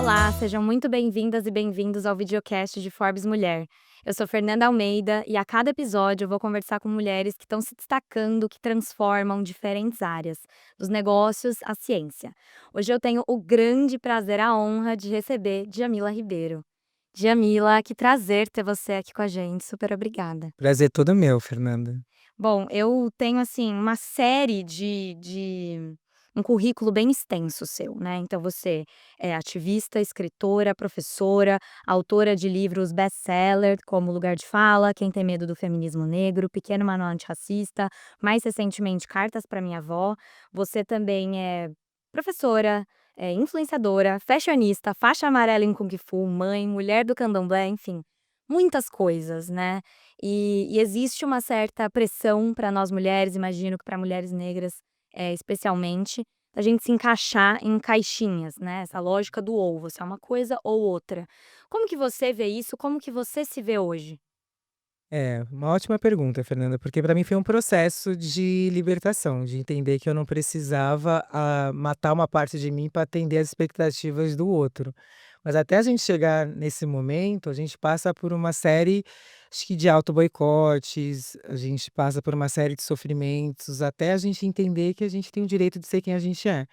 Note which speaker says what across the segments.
Speaker 1: Olá, sejam muito bem-vindas e bem-vindos ao videocast de Forbes Mulher. Eu sou Fernanda Almeida e a cada episódio eu vou conversar com mulheres que estão se destacando, que transformam diferentes áreas, dos negócios à ciência. Hoje eu tenho o grande prazer, a honra de receber Djamila Ribeiro. Djamila, que prazer ter você aqui com a gente, super obrigada.
Speaker 2: Prazer todo meu, Fernanda.
Speaker 1: Bom, eu tenho, assim, uma série de um currículo bem extenso seu, né, então você é ativista, escritora, professora, autora de livros best-seller como Lugar de Fala, Quem Tem Medo do Feminismo Negro, Pequeno Manual Antirracista, mais recentemente Cartas para Minha Avó. Você também é professora, é influenciadora, fashionista, faixa amarela em Kung Fu, mãe, mulher do candomblé, enfim, muitas coisas, né. E existe uma certa pressão para nós mulheres, imagino que para mulheres negras, especialmente, a gente se encaixar em caixinhas, né, essa lógica do ou, você é uma coisa ou outra. Como que você vê isso? Como que você se vê hoje?
Speaker 2: É, uma ótima pergunta, Fernanda, porque para mim foi um processo de libertação, de entender que eu não precisava, matar uma parte de mim para atender as expectativas do outro. Mas até a gente chegar nesse momento, a gente passa por uma série, acho que de auto-boicotes, a gente passa por uma série de sofrimentos, até a gente entender que a gente tem o direito de ser quem a gente é.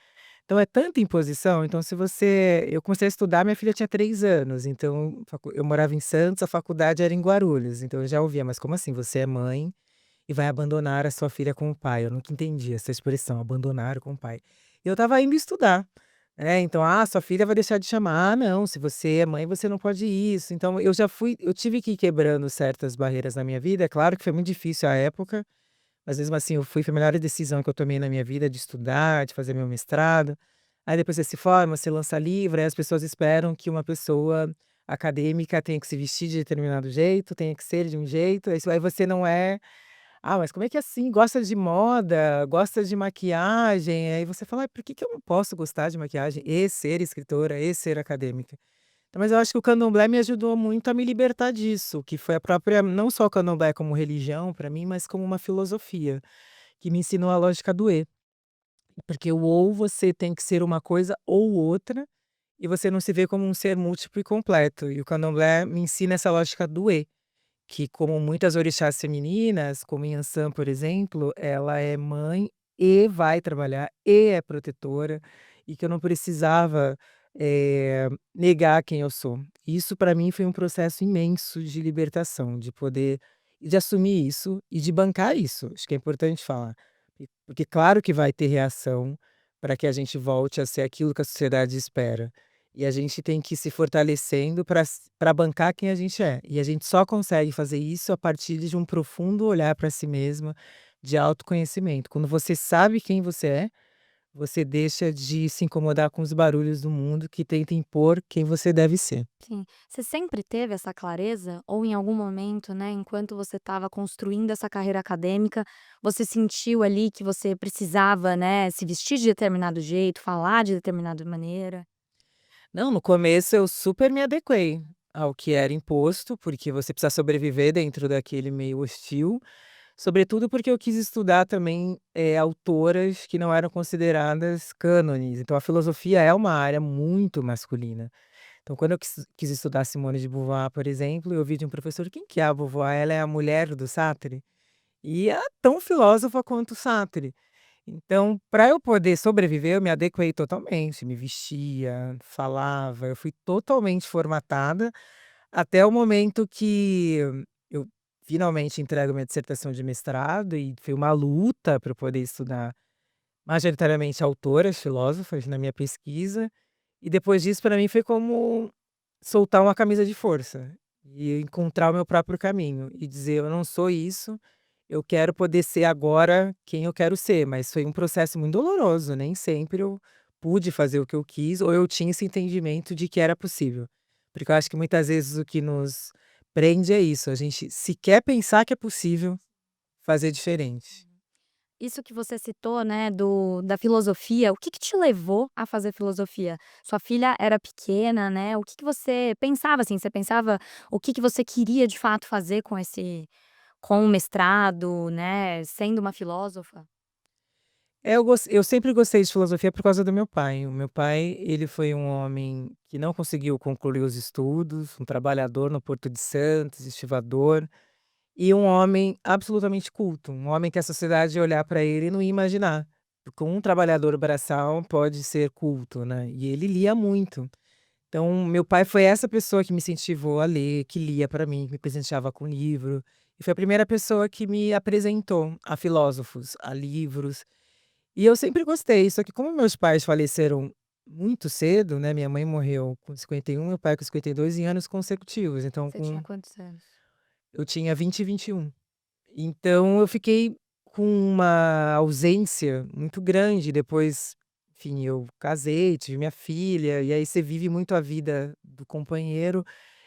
Speaker 2: Então é tanta imposição, então se você eu comecei a estudar, minha filha tinha 3 anos, então eu morava em Santos, a faculdade era em Guarulhos, então eu já ouvia: "Mas como assim, você é mãe e vai abandonar a sua filha com o pai?" Eu nunca entendi essa expressão, "abandonar com o pai". E eu estava indo estudar, né, então: "Ah, sua filha vai deixar de chamar". "Ah, não, se você é mãe, você não pode isso". Então eu tive que ir quebrando certas barreiras na minha vida, é claro que foi muito difícil à época, mas mesmo assim foi a melhor decisão que eu tomei na minha vida de estudar, de fazer meu mestrado. Aí depois você se forma, você lança livro, aí as pessoas esperam que uma pessoa acadêmica tenha que se vestir de determinado jeito, tenha que ser de um jeito, aí você não é. "Ah, mas como é que é assim? Gosta de moda, gosta de maquiagem", aí você fala: "Ai, por que que eu não posso gostar de maquiagem e ser escritora e ser acadêmica?". Então, mas eu acho que o candomblé me ajudou muito a me libertar disso, que foi a própria não só o candomblé como religião para mim, mas como uma filosofia, que me ensinou a lógica do "e", porque o ou você tem que ser uma coisa ou outra, e você não se vê como um ser múltiplo e completo, e o candomblé me ensina essa lógica do "e", que como muitas orixás femininas, como Yansan, por exemplo, ela é mãe e vai trabalhar e é protetora, e que eu não precisava, negar quem eu sou. Isso para mim foi um processo imenso de libertação, de poder de assumir isso e de bancar isso, acho que é importante falar. Porque claro que vai ter reação para que a gente volte a ser aquilo que a sociedade espera. E a gente tem que ir se fortalecendo para bancar quem a gente é. E a gente só consegue fazer isso a partir de um profundo olhar para si mesma, de autoconhecimento. Quando você sabe quem você é, você deixa de se incomodar com os barulhos do mundo que tenta impor quem você deve ser.
Speaker 1: Sim. Você sempre teve essa clareza ou em algum momento, né, enquanto você estava construindo essa carreira acadêmica, você sentiu ali que você precisava, né, se vestir de determinado jeito, falar de determinada maneira?
Speaker 2: Não, no começo eu super me adequei ao que era imposto, porque você precisa sobreviver dentro daquele meio hostil. Sobretudo porque eu quis estudar também, autoras que não eram consideradas cânones, então a filosofia é uma área muito masculina. Então quando eu quis estudar Simone de Beauvoir, por exemplo, eu ouvi de um professor: "Quem que é a Beauvoir? Ela é a mulher do Sartre?" E é tão filósofa quanto o Sartre. Então, para eu poder sobreviver, eu me adequei totalmente, me vestia, falava, eu fui totalmente formatada, até o momento que eu finalmente entrego minha dissertação de mestrado e foi uma luta para eu poder estudar majoritariamente autoras, filósofas na minha pesquisa, e depois disso para mim foi como soltar uma camisa de força, e encontrar o meu próprio caminho, e dizer: "Eu não sou isso, eu quero poder ser agora quem eu quero ser", mas foi um processo muito doloroso, nem sempre eu pude fazer o que eu quis, ou eu tinha esse entendimento de que era possível. Porque eu acho que muitas vezes o que nos prende é isso, a gente sequer pensar que é possível fazer diferente.
Speaker 1: Isso que você citou, né, da filosofia, o que que te levou a fazer filosofia? Sua filha era pequena, né, o que que você pensava, assim, você pensava o que que você queria de fato fazer com o mestrado, né, sendo uma filósofa?
Speaker 2: Eu sempre gostei de filosofia por causa do meu pai. O meu pai, ele foi um homem que não conseguiu concluir os estudos, um trabalhador no Porto de Santos, estivador, e um homem absolutamente culto, um homem que a sociedade ia olhar para ele e não ia imaginar, porque um trabalhador braçal pode ser culto, né, e ele lia muito. Então, meu pai foi essa pessoa que me incentivou a ler, que lia para mim, que me presenteava com livro, e foi a primeira pessoa que me apresentou a filósofos, a livros. E eu sempre gostei, só que como meus pais faleceram muito cedo, né, minha mãe morreu com 51, meu pai com 52 em anos consecutivos, então
Speaker 1: Você tinha quantos anos?
Speaker 2: eu tinha 20 e 21. Então eu fiquei com uma ausência muito grande, depois, enfim, eu casei, tive minha filha, e aí você vive muito a vida do companheiro,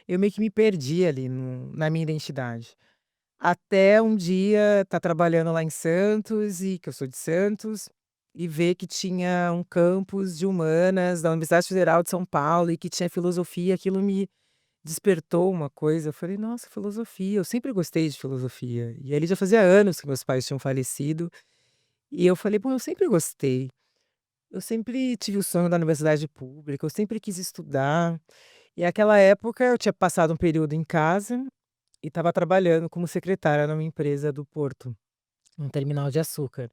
Speaker 2: eu meio que me perdi ali na minha identidade. Até um dia estar trabalhando lá em Santos, e que eu sou de Santos, e ver que tinha um campus de humanas da Universidade Federal de São Paulo e que tinha filosofia, aquilo me despertou uma coisa, eu falei: "Nossa, filosofia", eu sempre gostei de filosofia. E ali já fazia anos que meus pais tinham falecido, e eu falei: "Bom, eu sempre gostei, eu sempre tive o sonho da universidade pública, eu sempre quis estudar". E aquela época eu tinha passado um período em casa e estava trabalhando como secretária numa empresa do Porto, um terminal de açúcar.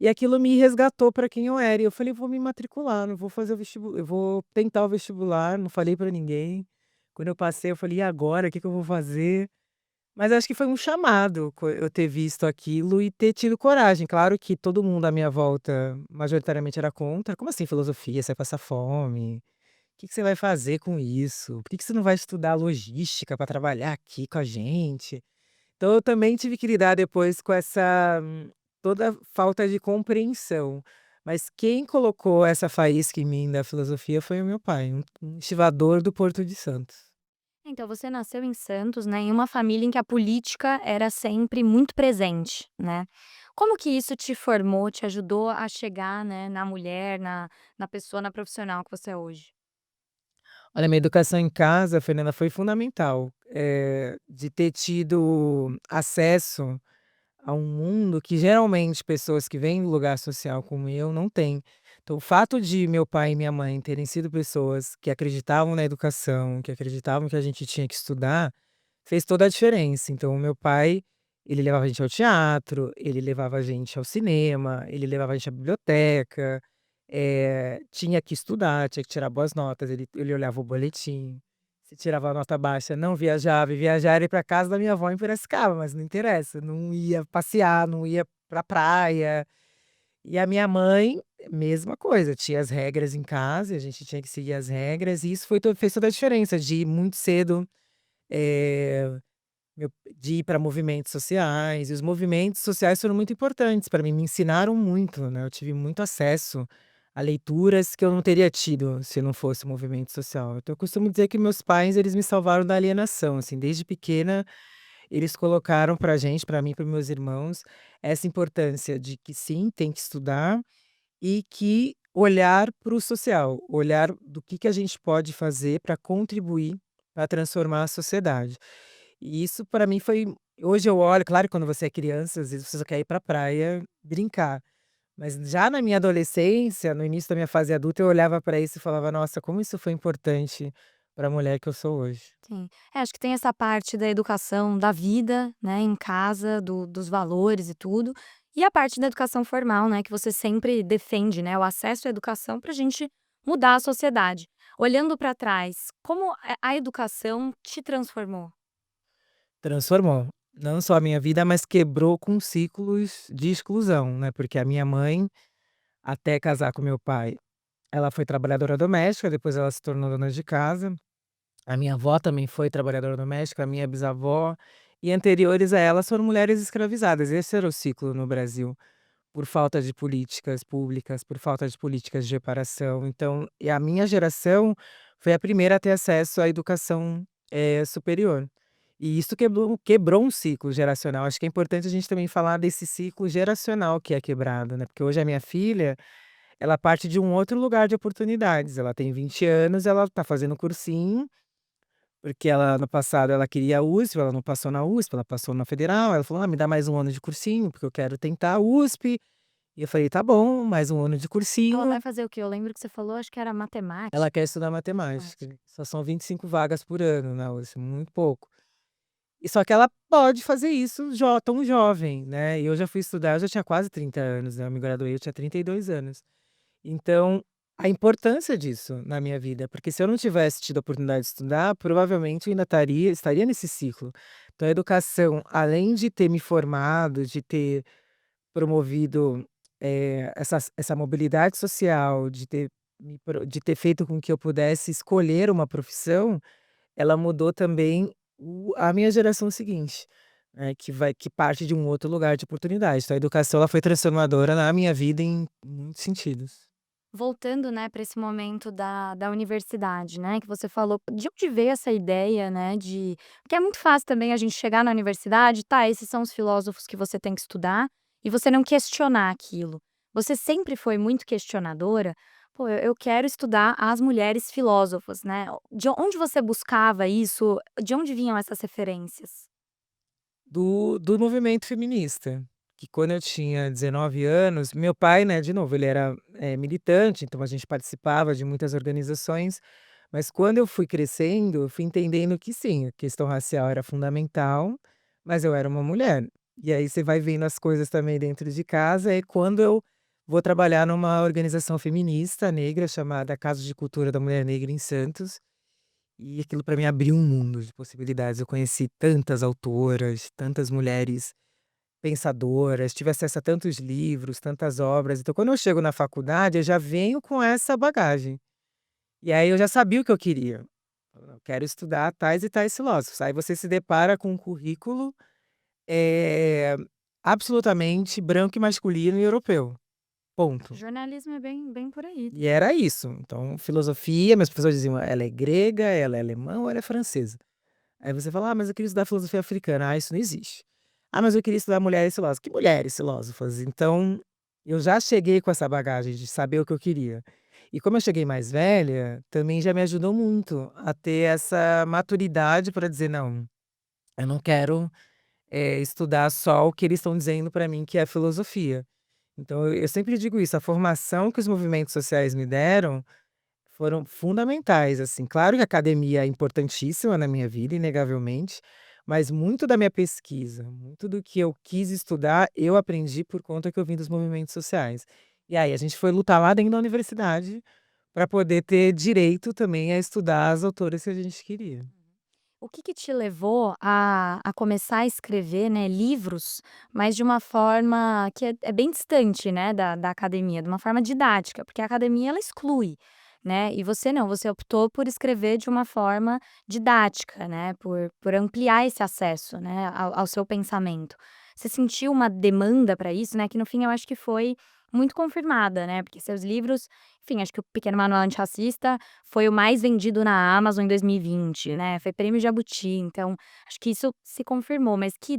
Speaker 2: E aquilo me resgatou para quem eu era, e eu falei: "Vou me matricular, não vou fazer o vestibular, eu vou tentar o vestibular", não falei para ninguém. Quando eu passei eu falei: "E agora, o que que eu vou fazer?". Mas acho que foi um chamado eu ter visto aquilo e ter tido coragem. Claro que todo mundo à minha volta majoritariamente era contra: "Como assim filosofia? Você vai passar fome. O que que você vai fazer com isso? Por que que você não vai estudar logística para trabalhar aqui com a gente?". Então eu também tive que lidar depois com essa toda falta de compreensão. Mas quem colocou essa faísca em mim da filosofia foi o meu pai, um estivador do Porto de Santos.
Speaker 1: Então você nasceu em Santos, né, em uma família em que a política era sempre muito presente, né. Como que isso te formou, te ajudou a chegar, né, na mulher, na pessoa, na profissional que você é hoje?
Speaker 2: Olha, minha educação em casa, Fernanda, foi fundamental, de ter tido acesso a um mundo que geralmente pessoas que vêm do lugar social como eu não têm. Então o fato de meu pai e minha mãe terem sido pessoas que acreditavam na educação, que acreditavam que a gente tinha que estudar, fez toda a diferença. Então o meu pai, ele levava a gente ao teatro, ele levava a gente ao cinema, ele levava a gente à biblioteca, tinha que estudar, tinha que tirar boas notas, ele olhava o boletim, se tirava nota baixa não viajava, e viajar era ir pra casa da minha avó em Piracicaba, mas não interessa, não ia passear, não ia pra praia. E a minha mãe, mesma coisa, tinha as regras em casa, e a gente tinha que seguir as regras, e isso foi to fez toda a diferença, de ir muito cedo, eh de ir para movimentos sociais, e os movimentos sociais foram muito importantes para mim, me ensinaram muito, né, eu tive muito acesso a leituras que eu não teria tido se não fosse o movimento social. Então eu costumo dizer que meus pais, eles me salvaram da alienação, assim, desde pequena eles colocaram pra gente, pra mim e para meus irmãos, essa importância de que sim, tem que estudar e que olhar para o social, olhar do que a gente pode fazer para contribuir para transformar a sociedade. E isso para mim foi hoje eu olho claro que quando você é criança, às vezes você só quer ir pra praia brincar, mas já na minha adolescência, no início da minha fase adulta, eu olhava para isso e falava: "Nossa, como isso foi importante para a mulher que eu sou hoje".
Speaker 1: Sim. É, acho que tem essa parte da educação da vida, né, em casa, dos valores e tudo, e a parte da educação formal, né, que você sempre defende, né, o acesso à educação para a gente mudar a sociedade. Olhando para trás, como a educação te transformou?
Speaker 2: Transformou, não só a minha vida, mas quebrou com ciclos de exclusão, né, porque a minha mãe, até casar com meu pai, ela foi trabalhadora doméstica, depois ela se tornou dona de casa. A minha avó também foi trabalhadora doméstica, a minha bisavó, e anteriores a elas foram mulheres escravizadas. Esse era o ciclo no Brasil, por falta de políticas públicas, por falta de políticas de reparação. Então, e a minha geração foi a primeira a ter acesso à educação, superior. E isso quebrou um ciclo geracional. Acho que é importante a gente também falar desse ciclo geracional que é quebrado, né, porque hoje a minha filha, ela parte de um outro lugar de oportunidades. Ela tem 20 anos, ela está fazendo cursinho porque ela no passado ela queria a USP, ela não passou na USP, ela passou na federal, ela falou: "Ah, me dá mais um ano de cursinho, porque eu quero tentar a USP", E eu falei: "Tá bom, mais um ano de
Speaker 1: Ela vai
Speaker 2: cursinho".
Speaker 1: fazer o quê? Eu lembro que você falou, acho que era
Speaker 2: Ela
Speaker 1: matemática.
Speaker 2: quer estudar
Speaker 1: Matemática.
Speaker 2: matemática, só são 25 vagas por ano na USP, muito pouco. E só que ela pode fazer isso tão jovem, né, e eu já fui estudar, eu já tinha quase 30 anos, né, eu me graduei, eu tinha 32 anos. Então, a importância disso na minha vida, porque se eu não tivesse tido a oportunidade de estudar, provavelmente eu ainda estaria nesse ciclo. Então a educação, além de ter me formado, de ter promovido, essa mobilidade social, de ter feito com que eu pudesse escolher uma profissão, ela mudou também a minha geração seguinte, que parte de um outro lugar de oportunidade. Então a educação ela foi transformadora na minha vida em muitos sentidos.
Speaker 1: Voltando, né, para esse momento da universidade, né, que você falou, de onde veio essa ideia, né, de porque é muito fácil também a gente chegar na universidade, tá, esses são os filósofos que você tem que estudar, e você não questionar aquilo. Você sempre foi muito questionadora? "Pô, eu quero estudar as mulheres filósofas", né, de onde você buscava isso? De onde vinham essas referências?
Speaker 2: Do movimento feminista, que quando eu tinha 19 anos, meu pai, né, de novo, ele era, militante, então a gente participava de muitas organizações, mas quando eu fui crescendo, eu fui entendendo que sim, a questão racial era fundamental, mas eu era uma mulher. E aí você vai vendo as coisas também dentro de casa, é quando eu vou trabalhar numa organização feminista negra chamada Casa de Cultura da Mulher Negra em Santos, e aquilo para mim abriu um mundo de possibilidades. Eu conheci tantas autoras, tantas mulheres pensadoras, tive acesso a tantos livros, tantas obras. Então, quando eu chego na faculdade, eu já venho com essa bagagem. E aí eu já sabia o que eu queria. Eu quero estudar tais e tais filósofos. Aí você se depara com um currículo eh, absolutamente branco e masculino e europeu. Ponto.
Speaker 1: Jornalismo é bem por aí.
Speaker 2: E era isso. Então, filosofia, meus professores diziam: ela é grega, ela é alemã ou ela é francesa? Aí você fala: "Ah, mas eu queria estudar filosofia africana". "Ah, isso não existe". "Ah, mas eu queria estudar mulheres filósofas". "Que mulheres filósofas?". Então, eu já cheguei com essa bagagem de saber o que eu queria. E como eu cheguei mais velha, também já me ajudou muito a ter essa maturidade para dizer: "Não, eu não quero, estudar só o que eles estão dizendo para mim que é filosofia". Então eu sempre digo isso, a formação que os movimentos sociais me deram foram fundamentais, assim. Claro que a academia é importantíssima na minha vida, inegavelmente, mas muito da minha pesquisa, muito do que eu quis estudar, eu aprendi por conta que eu vim dos movimentos sociais. E aí a gente foi lutar lá dentro da universidade para poder ter direito também a estudar as autoras que a gente queria.
Speaker 1: O que que te levou a começar a escrever, né, livros, mas de uma forma que é bem distante, né, da academia, de uma forma didática, porque a academia ela exclui, né, e você não, você optou por escrever de uma forma didática, né, por ampliar esse acesso, né, ao seu pensamento. Você sentiu uma demanda para isso, né, que no fim eu acho que foi muito confirmada, né, porque seus livros, enfim, acho que o Pequeno Manual Antirracista foi o mais vendido na Amazon em 2020, né, foi prêmio Jabuti, então acho que isso se confirmou, mas que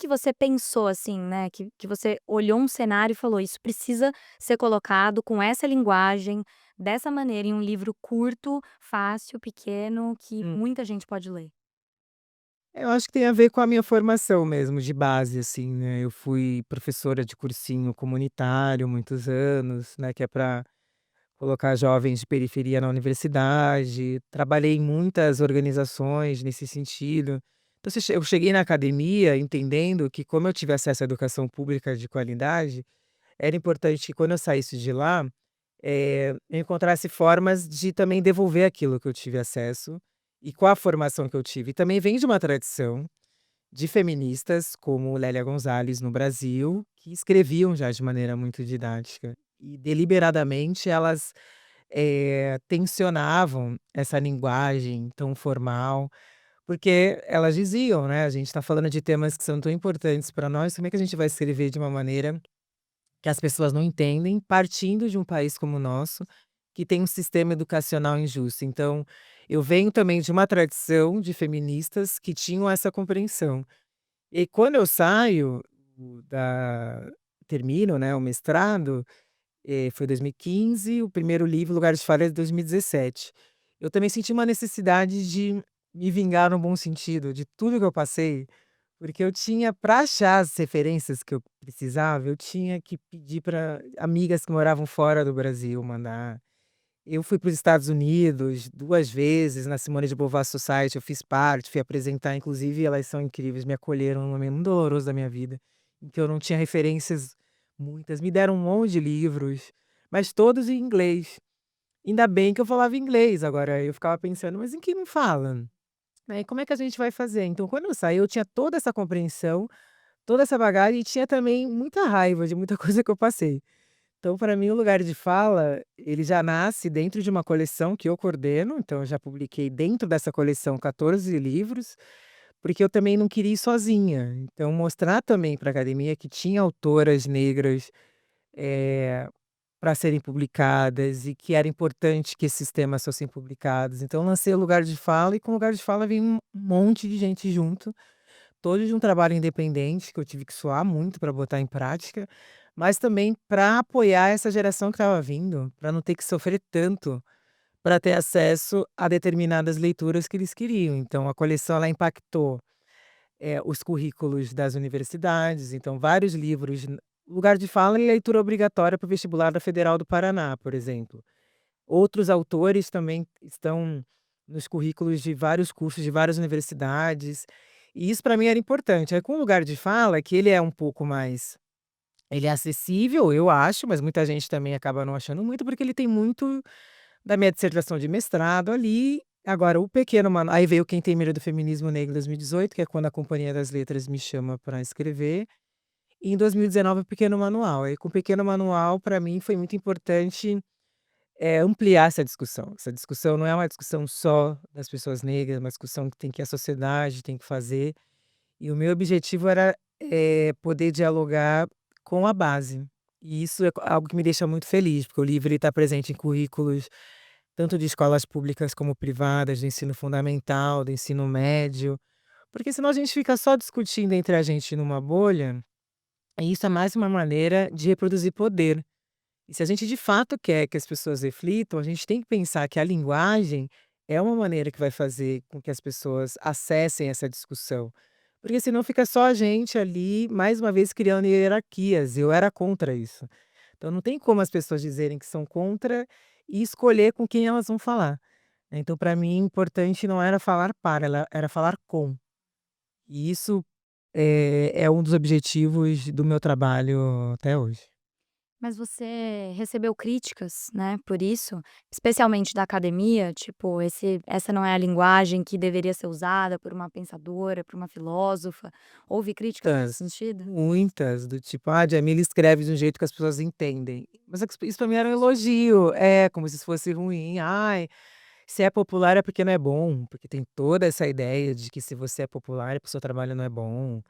Speaker 1: você pensou, assim, né, que você olhou um cenário e falou: "Isso precisa ser colocado com essa linguagem, dessa maneira, em um livro curto, fácil, pequeno, que
Speaker 2: Hum.
Speaker 1: muita gente pode ler"?
Speaker 2: Eu acho que tem a ver com a minha formação mesmo de base, assim, né, eu fui professora de cursinho comunitário muitos anos, né, que é para colocar jovens de periferia na universidade, trabalhei em muitas organizações nesse sentido. Então eu cheguei na academia entendendo que como eu tive acesso à educação pública de qualidade, era importante que quando eu saísse de lá, eu encontrasse formas de também devolver aquilo que eu tive acesso, e com a formação que eu tive. E também vem de uma tradição de feministas como Lélia Gonzalez no Brasil, que escreviam já de maneira muito didática. E deliberadamente elas tensionavam essa linguagem tão formal, porque elas diziam, né: "A gente está falando de temas que são tão importantes para nós, como é que a gente vai escrever de uma maneira que as pessoas não entendem, partindo de um país como o nosso, que tem um sistema educacional injusto?". Então, eu venho também de uma tradição de feministas que tinham essa compreensão. E quando eu saio da termino, né, o mestrado, foi 2015, o primeiro livro, Lugar de Fala, é de 2017. Eu também senti uma necessidade de me vingar no bom sentido de tudo que eu passei, Porque eu tinha para achar as referências que eu precisava, eu tinha que pedir para amigas que moravam fora do Brasil mandar. Eu fui para os Estados Unidos 2 vezes, na Simone de Beauvoir Society, eu fiz parte, fui apresentar, inclusive elas são incríveis, me acolheram num momento muito doloroso da minha vida, em que eu não tinha referências muitas, me deram um monte de livros, mas todos em inglês. Ainda bem que eu falava inglês, agora eu ficava pensando: "Mas em que não fala?", né, como é que a gente vai fazer? Então quando eu saí eu tinha toda essa compreensão, toda essa bagagem e tinha também muita raiva de muita coisa que eu passei. Então, para mim, o lugar de fala, ele já nasce dentro de uma coleção que eu coordeno, então eu já publiquei dentro dessa coleção 14 livros, porque eu também não queria ir sozinha. Então, mostrar também para a academia que tinha autoras negras para serem publicadas e que era importante que esses temas fossem publicados. Então, eu lancei o lugar de fala e com o lugar de fala vem um monte de gente junto. Todo de um trabalho independente que eu tive que suar muito para botar em prática, mas também para apoiar essa geração que estava vindo, para não ter que sofrer tanto, para ter acesso a determinadas leituras que eles queriam. Então a coleção ela impactou, os currículos das universidades, então vários livros lugar de fala e leitura obrigatória para o vestibular da Federal do Paraná, por exemplo. Outros autores também estão nos currículos de vários cursos de várias universidades, e isso para mim era importante. Aí com o lugar de fala, que ele é um pouco mais ele é acessível, eu acho, mas muita gente também acaba não achando muito, porque ele tem muito da minha dissertação de mestrado ali. Agora o pequeno manu aí veio Quem Tem Medo do Feminismo Negro em 2018, que é quando a Companhia das Letras me chama para escrever, e em 2019 o Pequeno Manual. Aí com o Pequeno Manual, para mim foi muito importante ampliar essa discussão. Essa discussão não é uma discussão só das pessoas negras, é uma discussão que tem que a sociedade tem que fazer. E o meu objetivo era, poder dialogar com a base. E isso é algo que me deixa muito feliz, porque o livro está presente em currículos tanto de escolas públicas como privadas, do ensino fundamental, do ensino médio, porque senão a gente fica só discutindo entre a gente numa bolha, e isso é mais uma maneira de reproduzir poder. E se a gente de fato quer que as pessoas reflitam, a gente tem que pensar que a linguagem é uma maneira que vai fazer com que as pessoas acessem essa discussão. Porque senão fica só a gente ali, mais uma vez, criando hierarquias. Eu era contra isso. Então não tem como as pessoas dizerem que são contra e escolher com quem elas vão falar, né. Então, para mim, importante não era falar para, ela era falar com. E isso é um dos objetivos do meu trabalho até hoje.
Speaker 1: Mas você recebeu críticas, né, por isso? Especialmente da academia, tipo, essa não é a linguagem que deveria ser usada por uma pensadora, por uma filósofa. Houve críticas nesse
Speaker 2: Muitas,
Speaker 1: sentido?
Speaker 2: muitas, do tipo: "Ah, a Djamila escreve de um jeito que as pessoas entendem". Mas é que isso pra mim era um elogio. É, como se isso fosse ruim. "Ai, se é popular é porque não é bom", porque tem toda essa ideia de que se você é popular é porque o seu trabalho não é bom.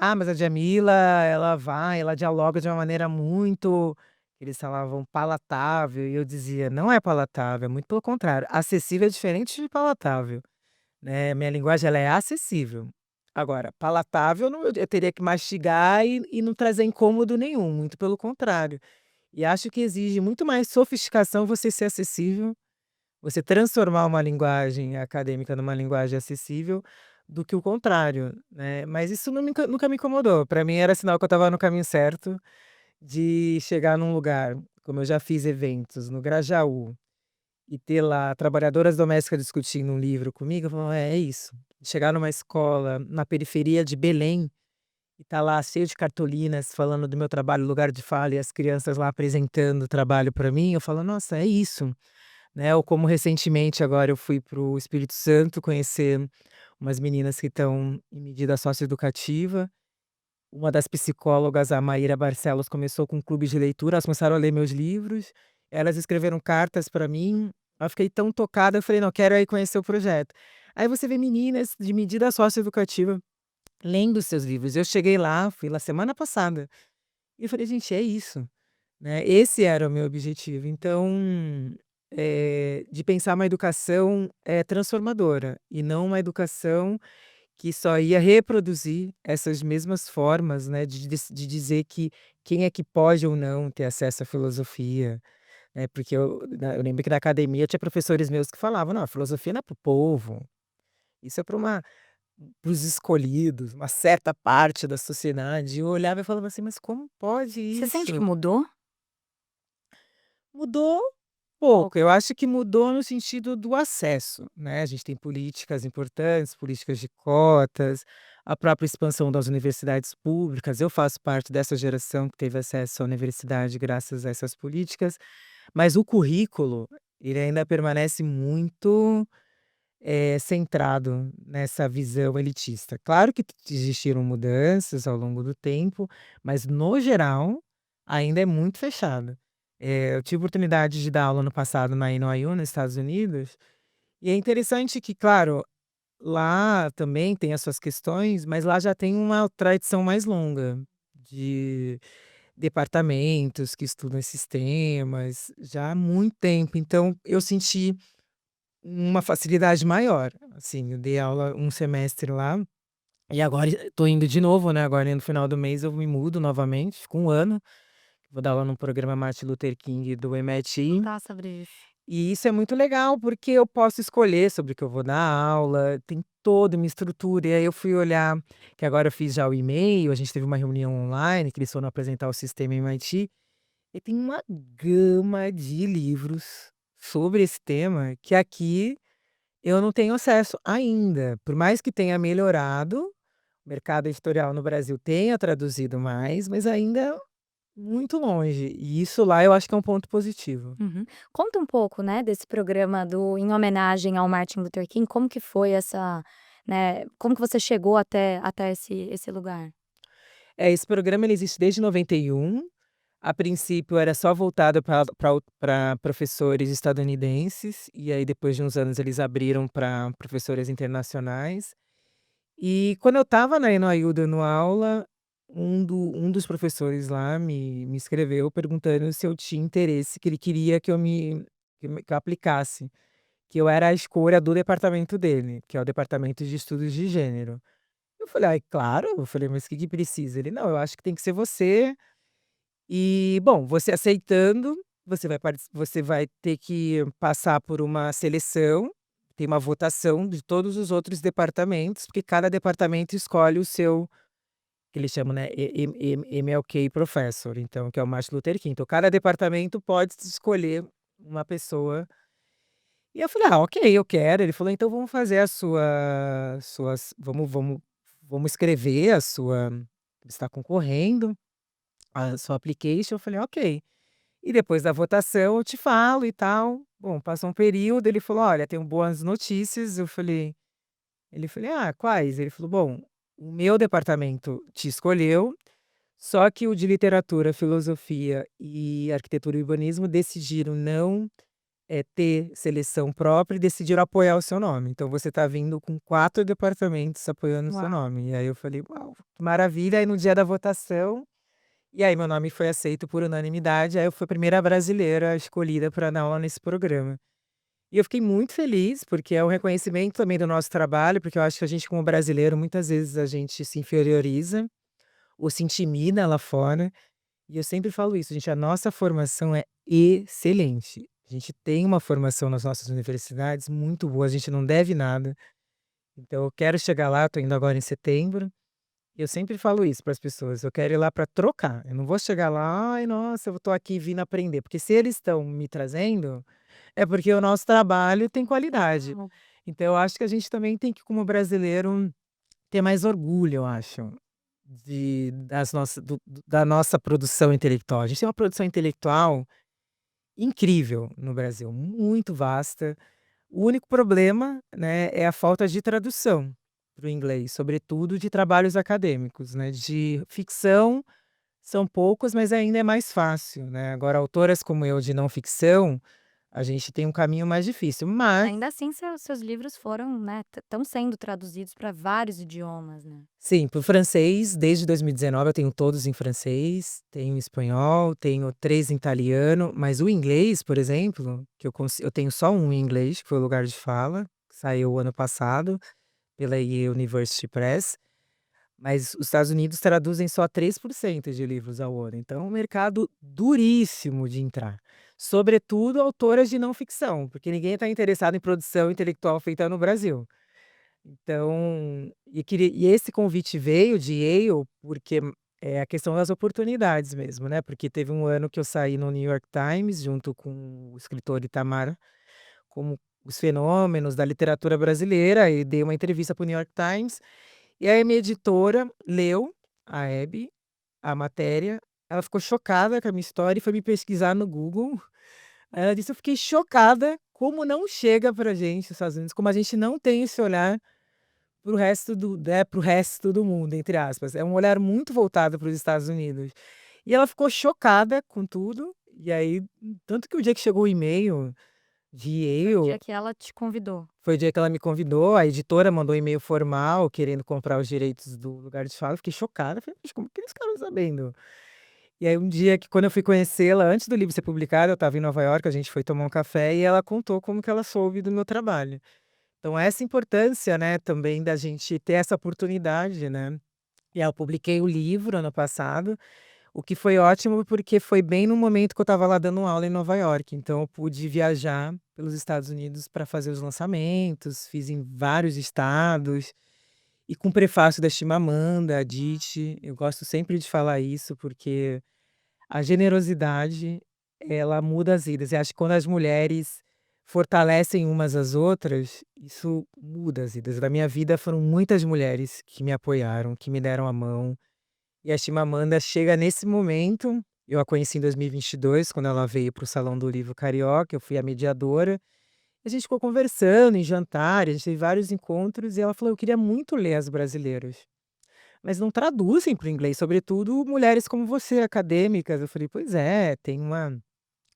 Speaker 2: "Ah, mas a Djamila, ela dialoga de uma maneira muito", eles falavam, "palatável", e eu dizia: "Não é palatável, é muito pelo contrário, acessível é diferente de palatável". Né, minha linguagem ela é acessível. Agora, palatável não eu teria que mastigar e não trazer incômodo nenhum, muito pelo contrário. E acho que exige muito mais sofisticação você ser acessível, você transformar uma linguagem acadêmica numa linguagem acessível, do que o contrário, né. Mas isso não nunca me incomodou, para mim era sinal que eu estava no caminho certo, de chegar num lugar, como eu já fiz eventos no Grajaú e ter lá trabalhadoras domésticas discutindo um livro comigo, eu falo: é isso". Chegar numa escola na periferia de Belém e tá lá cheio de cartolinas falando do meu trabalho, lugar de fala, e as crianças lá apresentando o trabalho para mim, eu falo: "Nossa, é isso", né. Ou como recentemente agora eu fui para o Espírito Santo conhecer umas meninas que estão em medida socioeducativa, uma das psicólogas, a Maíra Barcelos, começou com um clube de leitura, elas começaram a ler meus livros, elas escreveram cartas para mim, eu fiquei tão tocada, eu falei: "Não, quero aí conhecer o projeto". Aí você vê meninas de medida socioeducativa lendo seus livros. Eu cheguei lá, fui lá semana passada, e eu falei: "Gente, é isso", né, esse era o meu objetivo. Então, de pensar uma educação, transformadora, e não uma educação que só ia reproduzir essas mesmas formas, né, de dizer que quem é que pode ou não ter acesso à filosofia, né, porque eu lembro que na academia tinha professores meus que falavam: "Não, a filosofia não é para o povo, isso é para uma". para os escolhidos, uma certa parte da sociedade. Eu olhava e falava assim: "Mas como pode
Speaker 1: Você sente que
Speaker 2: isso?".
Speaker 1: mudou?
Speaker 2: Mudou pouco, eu acho que mudou no sentido do acesso, né, a gente tem políticas importantes, políticas de cotas, a própria expansão das universidades públicas, eu faço parte dessa geração que teve acesso à universidade graças a essas políticas, mas o currículo, ele ainda permanece muito, centrado nessa visão elitista. Claro que existiram mudanças ao longo do tempo, mas no geral, ainda é muito fechado. Eu tive oportunidade de dar aula no passado na NYU, nos Estados Unidos, e é interessante que, claro, lá também tem as suas questões, mas lá já tem uma tradição mais longa de departamentos que estudam esses temas, já há muito tempo. Então eu senti uma facilidade maior, assim, eu dei aula um semestre lá, e agora estou indo de novo, né, agora no final do mês eu me mudo novamente, fico 1 ano, vou dar aula no programa Martin Luther King do MIT,
Speaker 1: Contar sobre isso.
Speaker 2: e isso é muito legal, porque eu posso escolher sobre o que eu vou dar aula, tem toda uma estrutura, e aí eu fui olhar que agora eu fiz já o e-mail, a gente teve uma reunião online que eles foram apresentar o sistema MIT, e tem uma gama de livros sobre esse tema que aqui eu não tenho acesso ainda, por mais que tenha melhorado, o mercado editorial no Brasil tenha traduzido mais, mas ainda muito longe, e isso lá eu acho que é um ponto positivo.
Speaker 1: Uhum. Conta um pouco, né, desse programa do em homenagem ao Martin Luther King, como que foi essa, né, como que você chegou até esse lugar?
Speaker 2: Esse programa ele existe desde 91, a princípio era só voltado para professores estadunidenses, e aí depois de uns anos eles abriram para professores internacionais. E quando eu estava na NYU dando aula, um dos professores lá me escreveu perguntando se eu tinha interesse, que ele queria que eu aplicasse, que eu era a escolha do departamento dele, que é o departamento de estudos de gênero. Eu falei: "Ai, claro", eu falei: "Mas o que que precisa?" Ele: "Não, eu acho que tem que ser você, e bom, você aceitando, você vai ter que passar por uma seleção, tem uma votação de todos os outros departamentos, porque cada departamento escolhe o seu", que eles chamam, né, MLK Professor, então, que é o Martin Luther King. Então cada departamento pode escolher uma pessoa. E eu falei: "Ah, ok, eu quero". Ele falou: "Então vamos fazer a suas vamos escrever a sua, você está concorrendo, a sua application". Eu falei: "Ok". E depois da votação eu te falo e tal. Bom, passou um período, ele falou: "Olha, tenho boas notícias". Ele falei: "Ah, quais?". Ele falou: "Bom, o meu departamento te escolheu, só que o de literatura, filosofia e arquitetura e urbanismo decidiram não, ter seleção própria e decidiram apoiar o seu nome. Então você está vindo com 4 departamentos apoiando o seu
Speaker 1: Uau!
Speaker 2: nome". E aí eu falei: "Uau, que maravilha". Aí no dia da votação, e aí meu nome foi aceito por unanimidade, aí eu fui a primeira brasileira escolhida para dar aula nesse programa. E eu fiquei muito feliz, porque é um reconhecimento também do nosso trabalho, porque eu acho que a gente como brasileiro, muitas vezes a gente se inferioriza ou se intimida lá fora, e eu sempre falo isso, gente, a nossa formação é excelente. A gente tem uma formação nas nossas universidades muito boa, a gente não deve nada. Então eu quero chegar lá, estou indo agora em setembro, e eu sempre falo isso para as pessoas, eu quero ir lá para trocar, eu não vou chegar lá: "Ai, nossa, eu estou aqui vindo aprender", porque se eles estão me trazendo, é porque o nosso trabalho tem qualidade.
Speaker 1: Uau!
Speaker 2: Então eu acho que a gente também tem que, como brasileiro, ter mais orgulho, eu acho, da nossa produção intelectual. A gente tem uma produção intelectual incrível no Brasil, muito vasta. O único problema, né, é a falta de tradução para o inglês, sobretudo de trabalhos acadêmicos, né, de ficção são poucos, mas ainda é mais fácil, né. Agora autoras como eu de não ficção, a gente tem um caminho mais difícil, mas
Speaker 1: Ainda assim seus livros foram, né, estão sendo traduzidos para vários idiomas, né.
Speaker 2: sim, para o francês, desde 2019 eu tenho todos em francês, tenho em espanhol, tenho 3 em italiano, mas o inglês, por exemplo, que eu tenho só um em inglês, que foi o Lugar de Fala, que saiu o ano passado pela Yale University Press, mas os Estados Unidos traduzem só 3% de livros ao ano, então é um mercado duríssimo de entrar, sobretudo autoras de não ficção, porque ninguém está interessado em produção intelectual feita no Brasil. Então, e esse convite veio de Yale, porque é a questão das oportunidades mesmo, né, porque teve um ano que eu saí no New York Times junto com o escritor Itamar, como os fenômenos da literatura brasileira, e dei uma entrevista para o New York Times, e aí a minha editora leu, a Hebe, a matéria, ela ficou chocada com a minha história e foi me pesquisar no Google. Aí ela disse: "Eu fiquei chocada como não chega pra gente os Estados Unidos, como a gente não tem esse olhar para o resto do mundo", entre aspas. É um olhar muito voltado para os Estados Unidos. E ela ficou chocada com tudo, e aí tanto que o dia que chegou o e-mail de
Speaker 1: Foi o
Speaker 2: Yale,
Speaker 1: dia que ela te convidou.
Speaker 2: foi o dia que ela me convidou, a editora mandou um e-mail formal querendo comprar os direitos do Lugar de Fala, eu fiquei chocada, falei: "Mas como que eles ficaram sabendo?". E aí um dia que quando eu fui conhecê-la, antes do livro ser publicado, eu estava em Nova York, a gente foi tomar um café e ela contou como que ela soube do meu trabalho. Então essa importância, né, também da gente ter essa oportunidade, né. E aí eu publiquei o livro ano passado, o que foi ótimo, porque foi bem no momento que eu estava lá dando aula em Nova York, então eu pude viajar pelos Estados Unidos para fazer os lançamentos, fiz em vários estados, e com prefácio da Chimamanda Adichie, eu gosto sempre de falar isso, porque a generosidade, ela muda as vidas. E acho que quando as mulheres fortalecem umas às outras, isso muda as vidas. Da minha vida foram muitas mulheres que me apoiaram, que me deram a mão. E a Chimamanda chega nesse momento, eu a conheci em 2022, quando ela veio para o Salão do Livro Carioca, eu fui a mediadora. A gente ficou conversando em jantar, a gente teve vários encontros e ela falou: "Eu queria muito ler as brasileiras, mas não traduzem para o inglês, sobretudo mulheres como você, acadêmicas". Eu falei: "Pois é, tem uma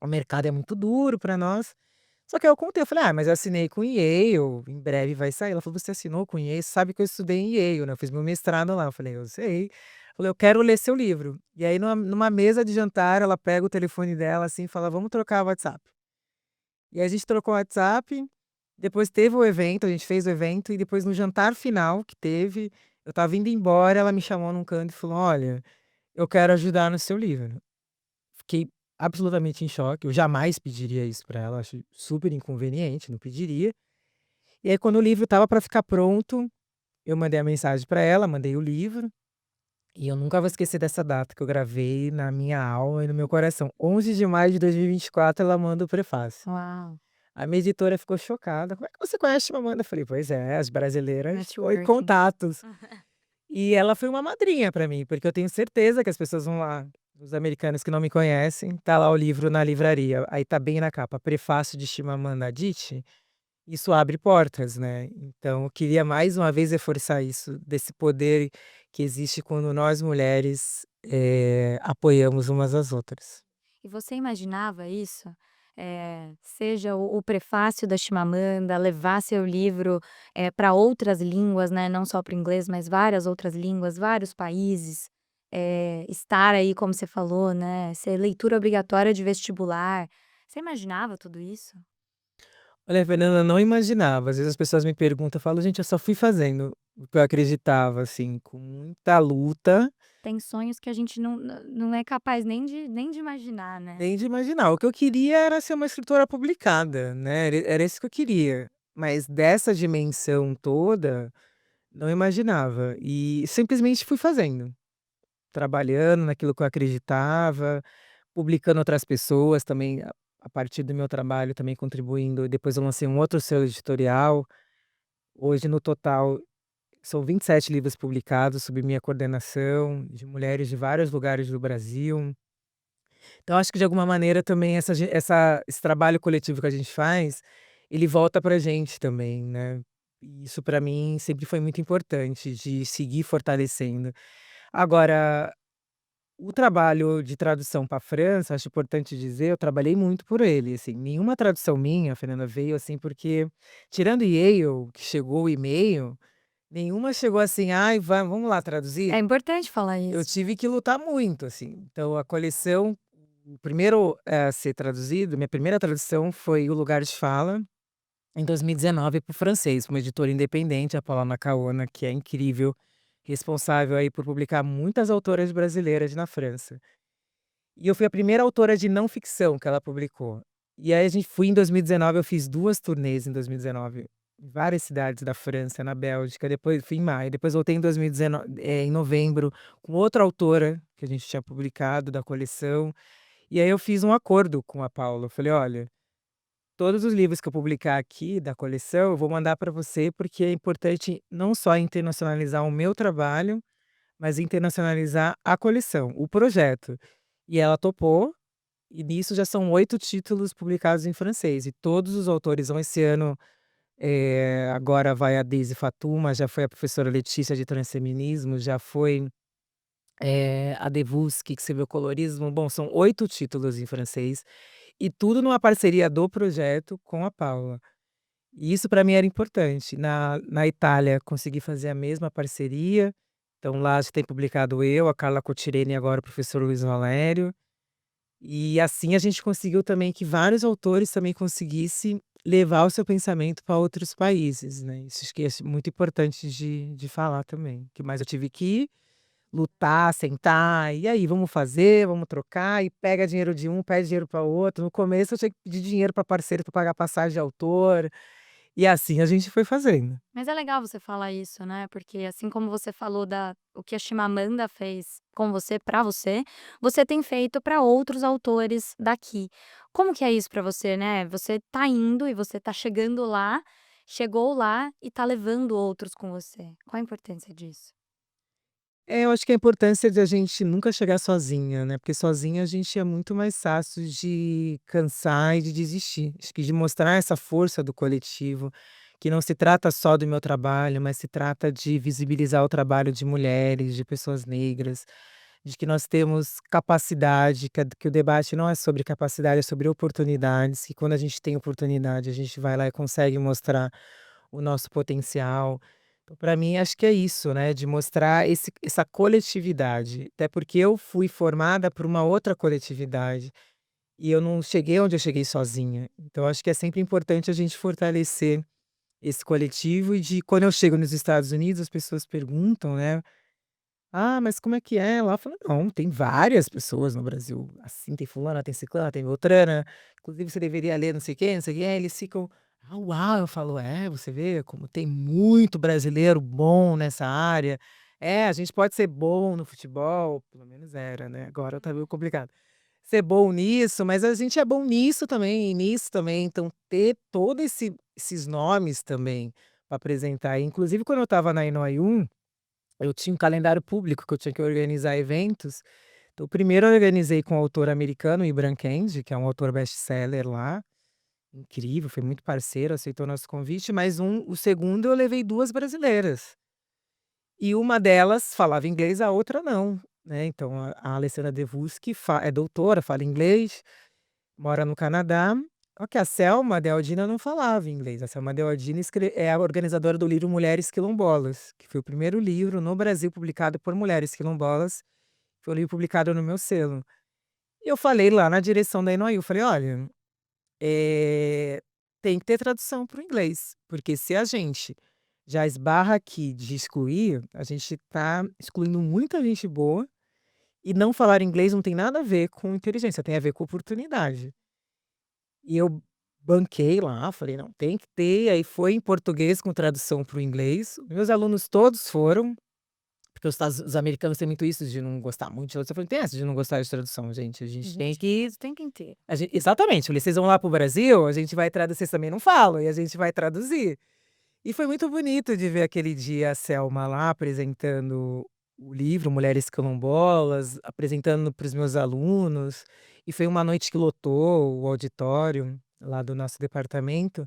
Speaker 2: o mercado é muito duro para nós". Só que aí eu contei, eu falei: "Ah, mas eu assinei com Yale, em breve vai sair". Ela falou: "Você assinou com Yale? Você sabe que eu estudei em Yale, né, eu fiz meu mestrado lá". Eu falei: "Eu sei". Eu falei: "Eu quero ler seu livro". E aí numa mesa de jantar, ela pega o telefone dela, assim, e fala: "Vamos trocar o WhatsApp". E aí a gente trocou o WhatsApp, depois teve o evento, a gente fez o evento e depois no jantar final que teve, eu estava indo embora, ela me chamou num canto e falou: "Olha, eu quero ajudar no seu livro". Fiquei absolutamente em choque, eu jamais pediria isso pra ela, acho super inconveniente, não pediria. E aí quando o livro estava pra ficar pronto, eu mandei a mensagem pra ela, mandei o livro, e eu nunca vou esquecer dessa data que eu gravei na minha alma e no meu coração. 11 de maio de 2024 ela manda o prefácio.
Speaker 1: Uau,
Speaker 2: A minha editora ficou chocada: "Como é que você conhece Chimamanda?" Eu falei: "Pois é, as brasileiras e
Speaker 1: networking.
Speaker 2: contatos". E ela foi uma madrinha pra mim, porque eu tenho certeza que as pessoas vão lá, os americanos que não me conhecem, tá lá o livro na livraria, aí tá bem na capa, prefácio de Chimamanda Adichie, isso abre portas, né. Então eu queria mais uma vez reforçar isso, desse poder que existe quando nós mulheres, apoiamos umas às outras.
Speaker 1: E você imaginava isso? Seja o prefácio da Chimamanda, levar seu livro, para outras línguas, né, não só para o inglês, mas várias outras línguas, vários países, estar aí, como você falou, né, ser leitura obrigatória de vestibular. Você imaginava tudo isso?
Speaker 2: Olha, Fernanda, não imaginava. Às vezes as pessoas me perguntam, eu falo: "Gente, eu só fui fazendo o que eu acreditava", assim, com muita luta,
Speaker 1: Tem sonhos que a gente não é capaz nem de imaginar, né.
Speaker 2: nem de imaginar. O que eu queria era ser uma escritora publicada, né, era isso que eu queria. Mas dessa dimensão toda, não imaginava. E simplesmente fui fazendo, trabalhando naquilo que eu acreditava, publicando outras pessoas também, a partir do meu trabalho também contribuindo. Depois eu lancei um outro selo editorial. Hoje no total são 27 livros publicados sob minha coordenação, de mulheres de vários lugares do Brasil. Então acho que de alguma maneira também esse trabalho coletivo que a gente faz, ele volta pra gente também, né. E isso para mim sempre foi muito importante, de seguir fortalecendo. Agora, o trabalho de tradução para a França, acho importante dizer, eu trabalhei muito por ele, assim, nenhuma tradução minha, Fernanda, veio assim porque tirando Yale, que chegou o e-mail, nenhuma chegou assim: "Ai, vamos lá traduzir".
Speaker 1: É importante falar
Speaker 2: Eu
Speaker 1: isso.
Speaker 2: tive que lutar muito, assim. Então a coleção, o primeiro a ser traduzido, minha primeira tradução foi O Lugar de Fala, em 2019 para o francês, uma editora independente, a Paula Macaona, que é incrível, responsável aí por publicar muitas autoras brasileiras na França. E eu fui a primeira autora de não ficção que ela publicou. E aí a gente fui em 2019, eu fiz 2 turnês em 2019, em várias cidades da França, na Bélgica, depois fui em maio, depois voltei em 2019, em novembro, com outra autora que a gente tinha publicado da coleção, e aí eu fiz um acordo com a Paula, eu falei: "Olha, todos os livros que eu publicar aqui da coleção, eu vou mandar para você, porque é importante não só internacionalizar o meu trabalho, mas internacionalizar a coleção, o projeto". E ela topou, e nisso já são 8 títulos publicados em francês, e todos os autores vão esse ano, agora vai a Daisy Fatuma, já foi a professora Letícia de transfeminismo, já foi, a Debussy, que escreveu colorismo. Bom, são 8 títulos em francês, e tudo numa parceria do projeto com a Paula. E isso para mim era importante. Na Itália consegui fazer a mesma parceria, então lá já tem publicado eu, a Carla Cotirene e agora o professor Luiz Valério. E assim a gente conseguiu também que vários autores também conseguissem levar o seu pensamento para outros países, né, isso acho que é muito importante de falar também, que mais eu tive que lutar, sentar, "E aí, vamos fazer, vamos trocar", e pega dinheiro de um, pede dinheiro para outro. No começo eu tinha que pedir dinheiro para parceiro para pagar passagem de autor, e assim a gente foi fazendo.
Speaker 1: Mas é legal você falar isso, né, porque assim como você falou da o que a Chimamanda fez com você, pra você, você tem feito para outros autores daqui. Como que é isso pra você, né, você tá indo e você tá chegando lá, chegou lá e tá levando outros com você. Qual a importância disso?
Speaker 2: É, eu acho que a importância de a gente nunca chegar sozinha, né, porque sozinha a gente é muito mais fácil de cansar e de desistir. Acho que de mostrar essa força do coletivo, que não se trata só do meu trabalho, mas se trata de visibilizar o trabalho de mulheres, de pessoas negras, de que nós temos capacidade, que o debate não é sobre capacidade, é sobre oportunidades, e quando a gente tem oportunidade, a gente vai lá e consegue mostrar o nosso potencial. Então, para mim, acho que é isso, né, de mostrar essa coletividade, até porque eu fui formada por uma outra coletividade, e eu não cheguei onde eu cheguei sozinha. Então acho que é sempre importante a gente fortalecer esse coletivo e de quando eu chego nos Estados Unidos, as pessoas perguntam, né: "Ah, mas como é que é lá?" Eu falo: "Não, tem várias pessoas no Brasil, assim, tem fulana, tem ciclana, tem beltrana, inclusive você deveria ler não sei quem, não sei quem", aí eles ficam: "Ah, uau!" Eu falo: "É, você vê como tem muito brasileiro bom nessa área. É, a gente pode ser bom no futebol", pelo menos era, né, agora tá meio complicado. Ser bom nisso, mas a gente é bom nisso também, e nisso também, então ter todo esses nomes também para apresentar. Inclusive quando eu estava na NYU, eu tinha um calendário público que eu tinha que organizar eventos. Então, o primeiro eu organizei com o autor americano Ibram Kendi, que é um autor best-seller lá, incrível, foi muito parceiro, aceitou nosso convite, mas o segundo eu levei 2 brasileiras. E uma delas falava inglês, a outra não, né, então a Alessandra Devuski é doutora, fala inglês, mora no Canadá, só que a Selma Dealdina não falava inglês. A Selma Dealdina é a organizadora do livro Mulheres Quilombolas, que foi o primeiro livro no Brasil publicado por mulheres quilombolas, foi um livro publicado no meu selo. E eu falei lá na direção da NYU, eu falei: "Olha, eh, tem que ter tradução para o inglês, porque se a gente já esbarra aqui de excluir, a gente está excluindo muita gente boa, e não falar inglês não tem nada a ver com inteligência, tem a ver com oportunidade". E eu banquei lá, falei: "Não, tem que ter", aí foi em português com tradução para o inglês. Meus alunos todos foram, porque os americanos têm muito isso de não gostar muito de tradução, eu falei: "Não tem essa de não gostar de tradução gente, a gente tem
Speaker 1: Gente,
Speaker 2: que".
Speaker 1: isso tem que ter.
Speaker 2: Exatamente, eu falei: "Vocês vão lá para o Brasil, a gente vai traduzir, vocês também não falam, e a gente vai traduzir". E foi muito bonito de ver aquele dia a Selma lá apresentando o livro Mulheres Quilombolas, apresentando para os meus alunos, e foi uma noite que lotou o auditório lá do nosso departamento,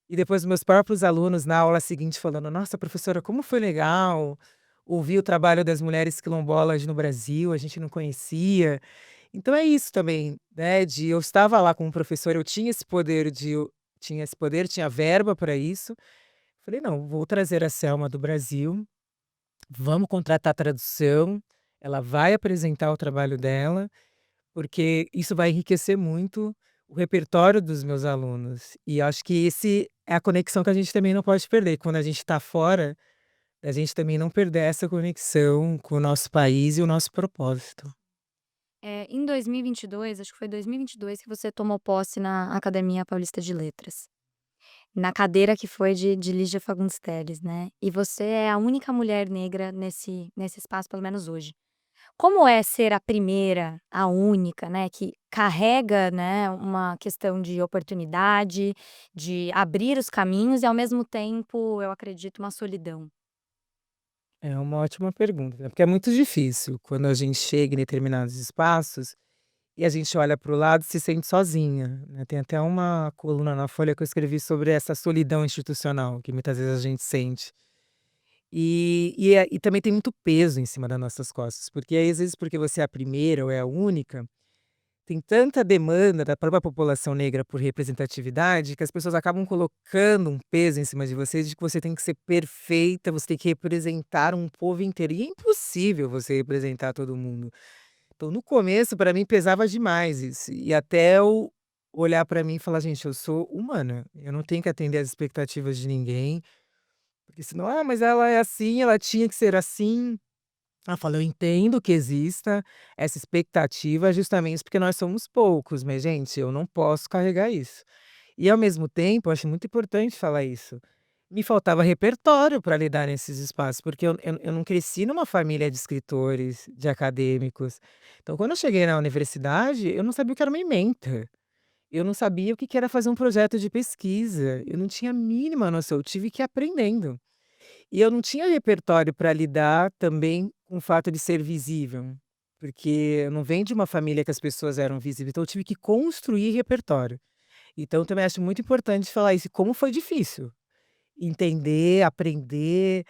Speaker 2: e depois meus próprios alunos na aula seguinte falando: "Nossa, professora, como foi legal ouvir o trabalho das mulheres quilombolas no Brasil, a gente não conhecia". Então é isso também, né, de eu estava lá com um professor, eu tinha esse poder tinha esse poder, tinha verba para isso. Falei: "Não, vou trazer a Selma do Brasil, vamos contratar tradução, ela vai apresentar o trabalho dela, porque isso vai enriquecer muito o repertório dos meus alunos". E acho que esse é a conexão que a gente também não pode perder, quando a gente está fora, a gente também não perder essa conexão com o nosso país e o nosso propósito.
Speaker 1: Em 2022, acho que foi 2022 que você tomou posse na Academia Paulista de Letras. na cadeira que foi de Lígia Fagundes Telles, né, e você é a única mulher negra nesse espaço, pelo menos hoje. Como é ser a primeira, a única, né, que carrega, né, uma questão de oportunidade, de abrir os caminhos e ao mesmo tempo, eu acredito, uma solidão?
Speaker 2: É uma ótima pergunta, né, porque é muito difícil quando a gente chega em determinados espaços e a gente olha para o lado e se sente sozinha, né. Tem até uma coluna na Folha que eu escrevi sobre essa solidão institucional que muitas vezes a gente sente. E também tem muito peso em cima das nossas costas, porque aí, às vezes, porque você é a primeira ou é a única, tem tanta demanda da própria população negra por representatividade, que as pessoas acabam colocando um peso em cima de você, de que você tem que ser perfeita, você tem que representar um povo inteiro, e é impossível você representar todo mundo. Então, no começo, para mim, pesava demais isso, e até eu olhar para mim e falar: "Gente, eu sou humana, eu não tenho que atender às expectativas de ninguém, porque senão, ah, mas ela é assim, ela tinha que ser assim". Ela fala: "Eu entendo que exista essa expectativa justamente porque nós somos poucos, mas gente, eu não posso carregar isso". E ao mesmo tempo, eu acho muito importante falar isso, me faltava repertório para lidar nesses espaços, porque eu não cresci numa família de escritores, de acadêmicos. Então quando eu cheguei na universidade, eu não sabia o que era uma ementa, eu não sabia o que que era fazer um projeto de pesquisa, eu não tinha a mínima noção, eu tive que ir aprendendo. E eu não tinha repertório para lidar também com o fato de ser visível, porque eu não venho de uma família que as pessoas eram visíveis, então eu tive que construir repertório. Então eu também acho muito importante falar isso, e como foi difícil entender, aprender,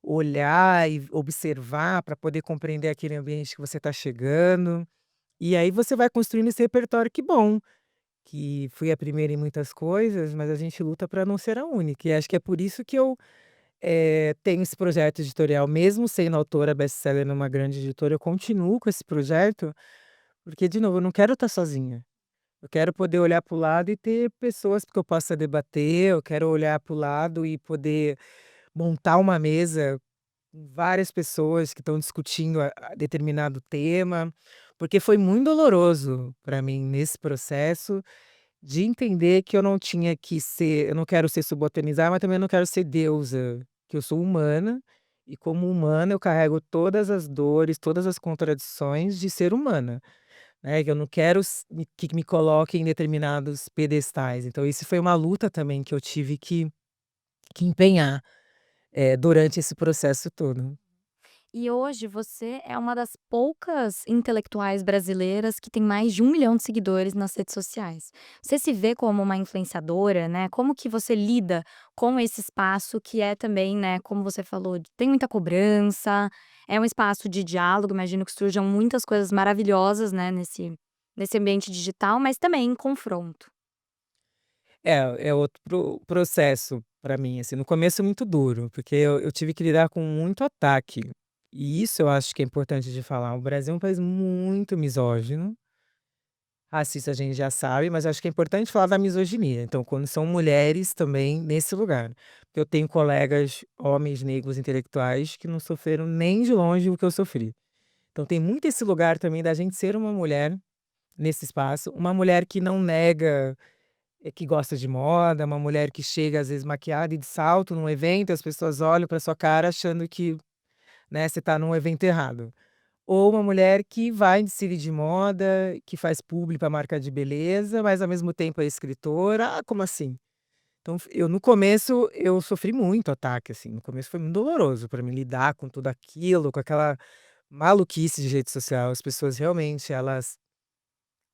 Speaker 2: olhar e observar para poder compreender aquele ambiente que você está chegando. E aí você vai construindo esse repertório, que bom, que fui a primeira em muitas coisas, mas a gente luta para não ser a única. E acho que é por isso que eu tenho esse projeto editorial, mesmo sendo autora best-seller numa grande editora, eu continuo com esse projeto, porque, de novo, eu não quero estar sozinha. Eu quero poder olhar para o lado e ter pessoas que eu possa debater, eu quero olhar para o lado e poder montar uma mesa com várias pessoas que estão discutindo a determinado tema, porque foi muito doloroso para mim nesse processo de entender que eu não tinha que ser, eu não quero ser subalternizada, mas também não quero ser deusa, que eu sou humana, e como humana eu carrego todas as dores, todas as contradições de ser humana, né, que eu não quero que me coloquem em determinados pedestais. Então isso foi uma luta também que eu tive que empenhar, durante esse processo todo.
Speaker 1: E hoje você é uma das poucas intelectuais brasileiras que tem mais de 1 milhão de seguidores nas redes sociais. Você se vê como uma influenciadora, né, como que você lida com esse espaço que é também, né, como você falou, tem muita cobrança, é um espaço de diálogo, imagino que surjam muitas coisas maravilhosas, né, nesse ambiente digital, mas também em confronto.
Speaker 2: É outro processo para mim, assim, no começo é muito duro, porque eu tive que lidar com muito ataque, e isso eu acho que é importante de falar, o Brasil é um país muito misógino, racista a gente já sabe, mas acho que é importante falar da misoginia, então quando são mulheres também nesse lugar, porque eu tenho colegas homens negros intelectuais que não sofreram nem de longe o que eu sofri. Então tem muito esse lugar também da gente ser uma mulher nesse espaço, uma mulher que não nega que gosta de moda, uma mulher que chega às vezes maquiada e de salto num evento, as pessoas olham pra sua cara achando que, né, você tá num evento errado. Ou uma mulher que vai em desfile de moda, que faz publi pra marca de beleza, mas ao mesmo tempo é escritora. "Ah, como assim?". Então eu no começo eu sofri muito ataque, assim, no começo foi muito doloroso pra mim lidar com tudo aquilo, com aquela maluquice de rede social. As pessoas realmente elas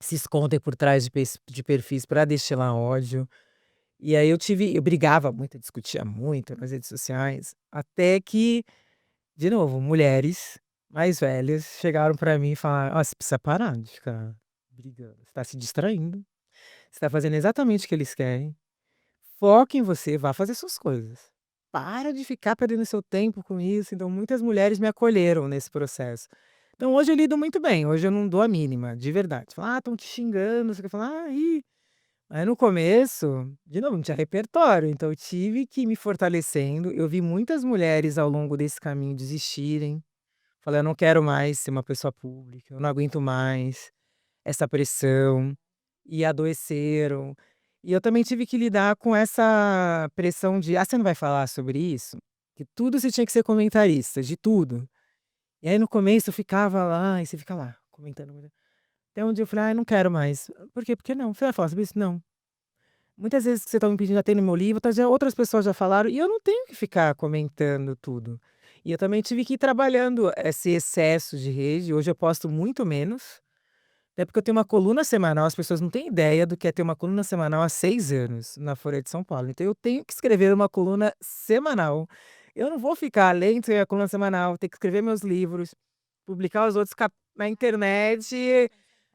Speaker 2: se escondem por trás de perfis pra destilar ódio. E aí eu brigava muito, discutia muito nas redes sociais, até que, de novo, mulheres mais velhas chegaram pra mim e falaram: "Ó, você precisa parar de ficar brigando, você tá se distraindo, você tá fazendo exatamente o que eles querem, foca em você, vá fazer suas coisas. Para de ficar perdendo seu tempo com isso". Então muitas mulheres me acolheram nesse processo. Então hoje eu lido muito bem, hoje eu não dou a mínima, de verdade. Fala: "Ah, estão te xingando", você quer falar: "Ah, ih". Aí no começo, de novo, não tinha repertório, então eu tive que ir me fortalecendo. Eu vi muitas mulheres ao longo desse caminho desistirem. Falei: "Eu não quero mais ser uma pessoa pública, eu não aguento mais essa pressão", e adoeceram. E eu também tive que lidar com essa pressão de: "Ah, você não vai falar sobre isso?" Que tudo você tinha que ser comentarista, de tudo. E aí no começo eu ficava lá, e você fica lá, comentando, comentando. Até um dia eu falei: "Ai, não quero mais". "Por quê?" "Por que não?" "Você vai falar sobre isso?" "Não". Muitas vezes que você tá me pedindo já tem no meu livro, tá, já outras pessoas já falaram, e eu não tenho que ficar comentando tudo. E eu também tive que ir trabalhando esse excesso de rede, hoje eu posto muito menos, até porque eu tenho uma coluna semanal, as pessoas não têm ideia do que é ter uma coluna semanal há 6 anos na Folha de São Paulo, então eu tenho que escrever uma coluna semanal. Eu não vou ficar além de ter a coluna semanal, ter que escrever meus livros, publicar os outros na internet,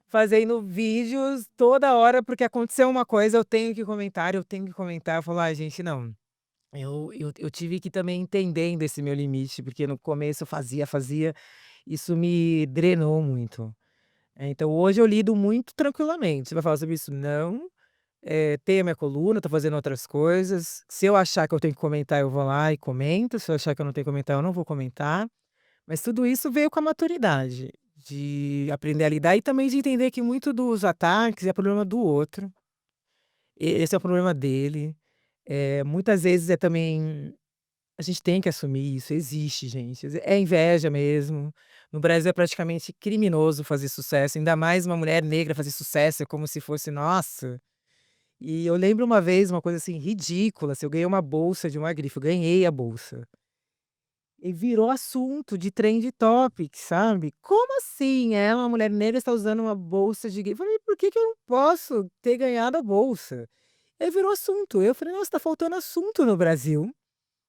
Speaker 2: fazendo vídeos toda hora, porque aconteceu uma coisa, eu tenho que comentar, eu tenho que comentar. Eu falo: "Ai gente, não". Eu tive que também entendendo esse meu limite, porque no começo eu fazia, fazia, isso me drenou muito. Então hoje eu lido muito tranquilamente. Você vai falar sobre isso? Não. Tenho a minha coluna, tô fazendo outras coisas. Se eu achar que eu tenho que comentar, eu vou lá e comento. Se eu achar que eu não tenho que comentar, eu não vou comentar. Mas tudo isso veio com a maturidade, de aprender a lidar e também de entender que muito dos ataques é problema do outro. Esse é o problema dele. Muitas vezes é também a gente tem que assumir isso, existe gente, é inveja mesmo. No Brasil é praticamente criminoso fazer sucesso, ainda mais uma mulher negra fazer sucesso, é como se fosse nossa. E eu lembro uma vez uma coisa, assim, ridícula, assim, eu ganhei uma bolsa de uma grife, eu ganhei a bolsa. E virou assunto de trend topic, sabe. "Como assim? É uma mulher negra está usando uma bolsa de gri", falei: "Por que que eu não posso ter ganhado a bolsa?". Aí virou assunto, eu falei: "Nossa, tá faltando assunto no Brasil".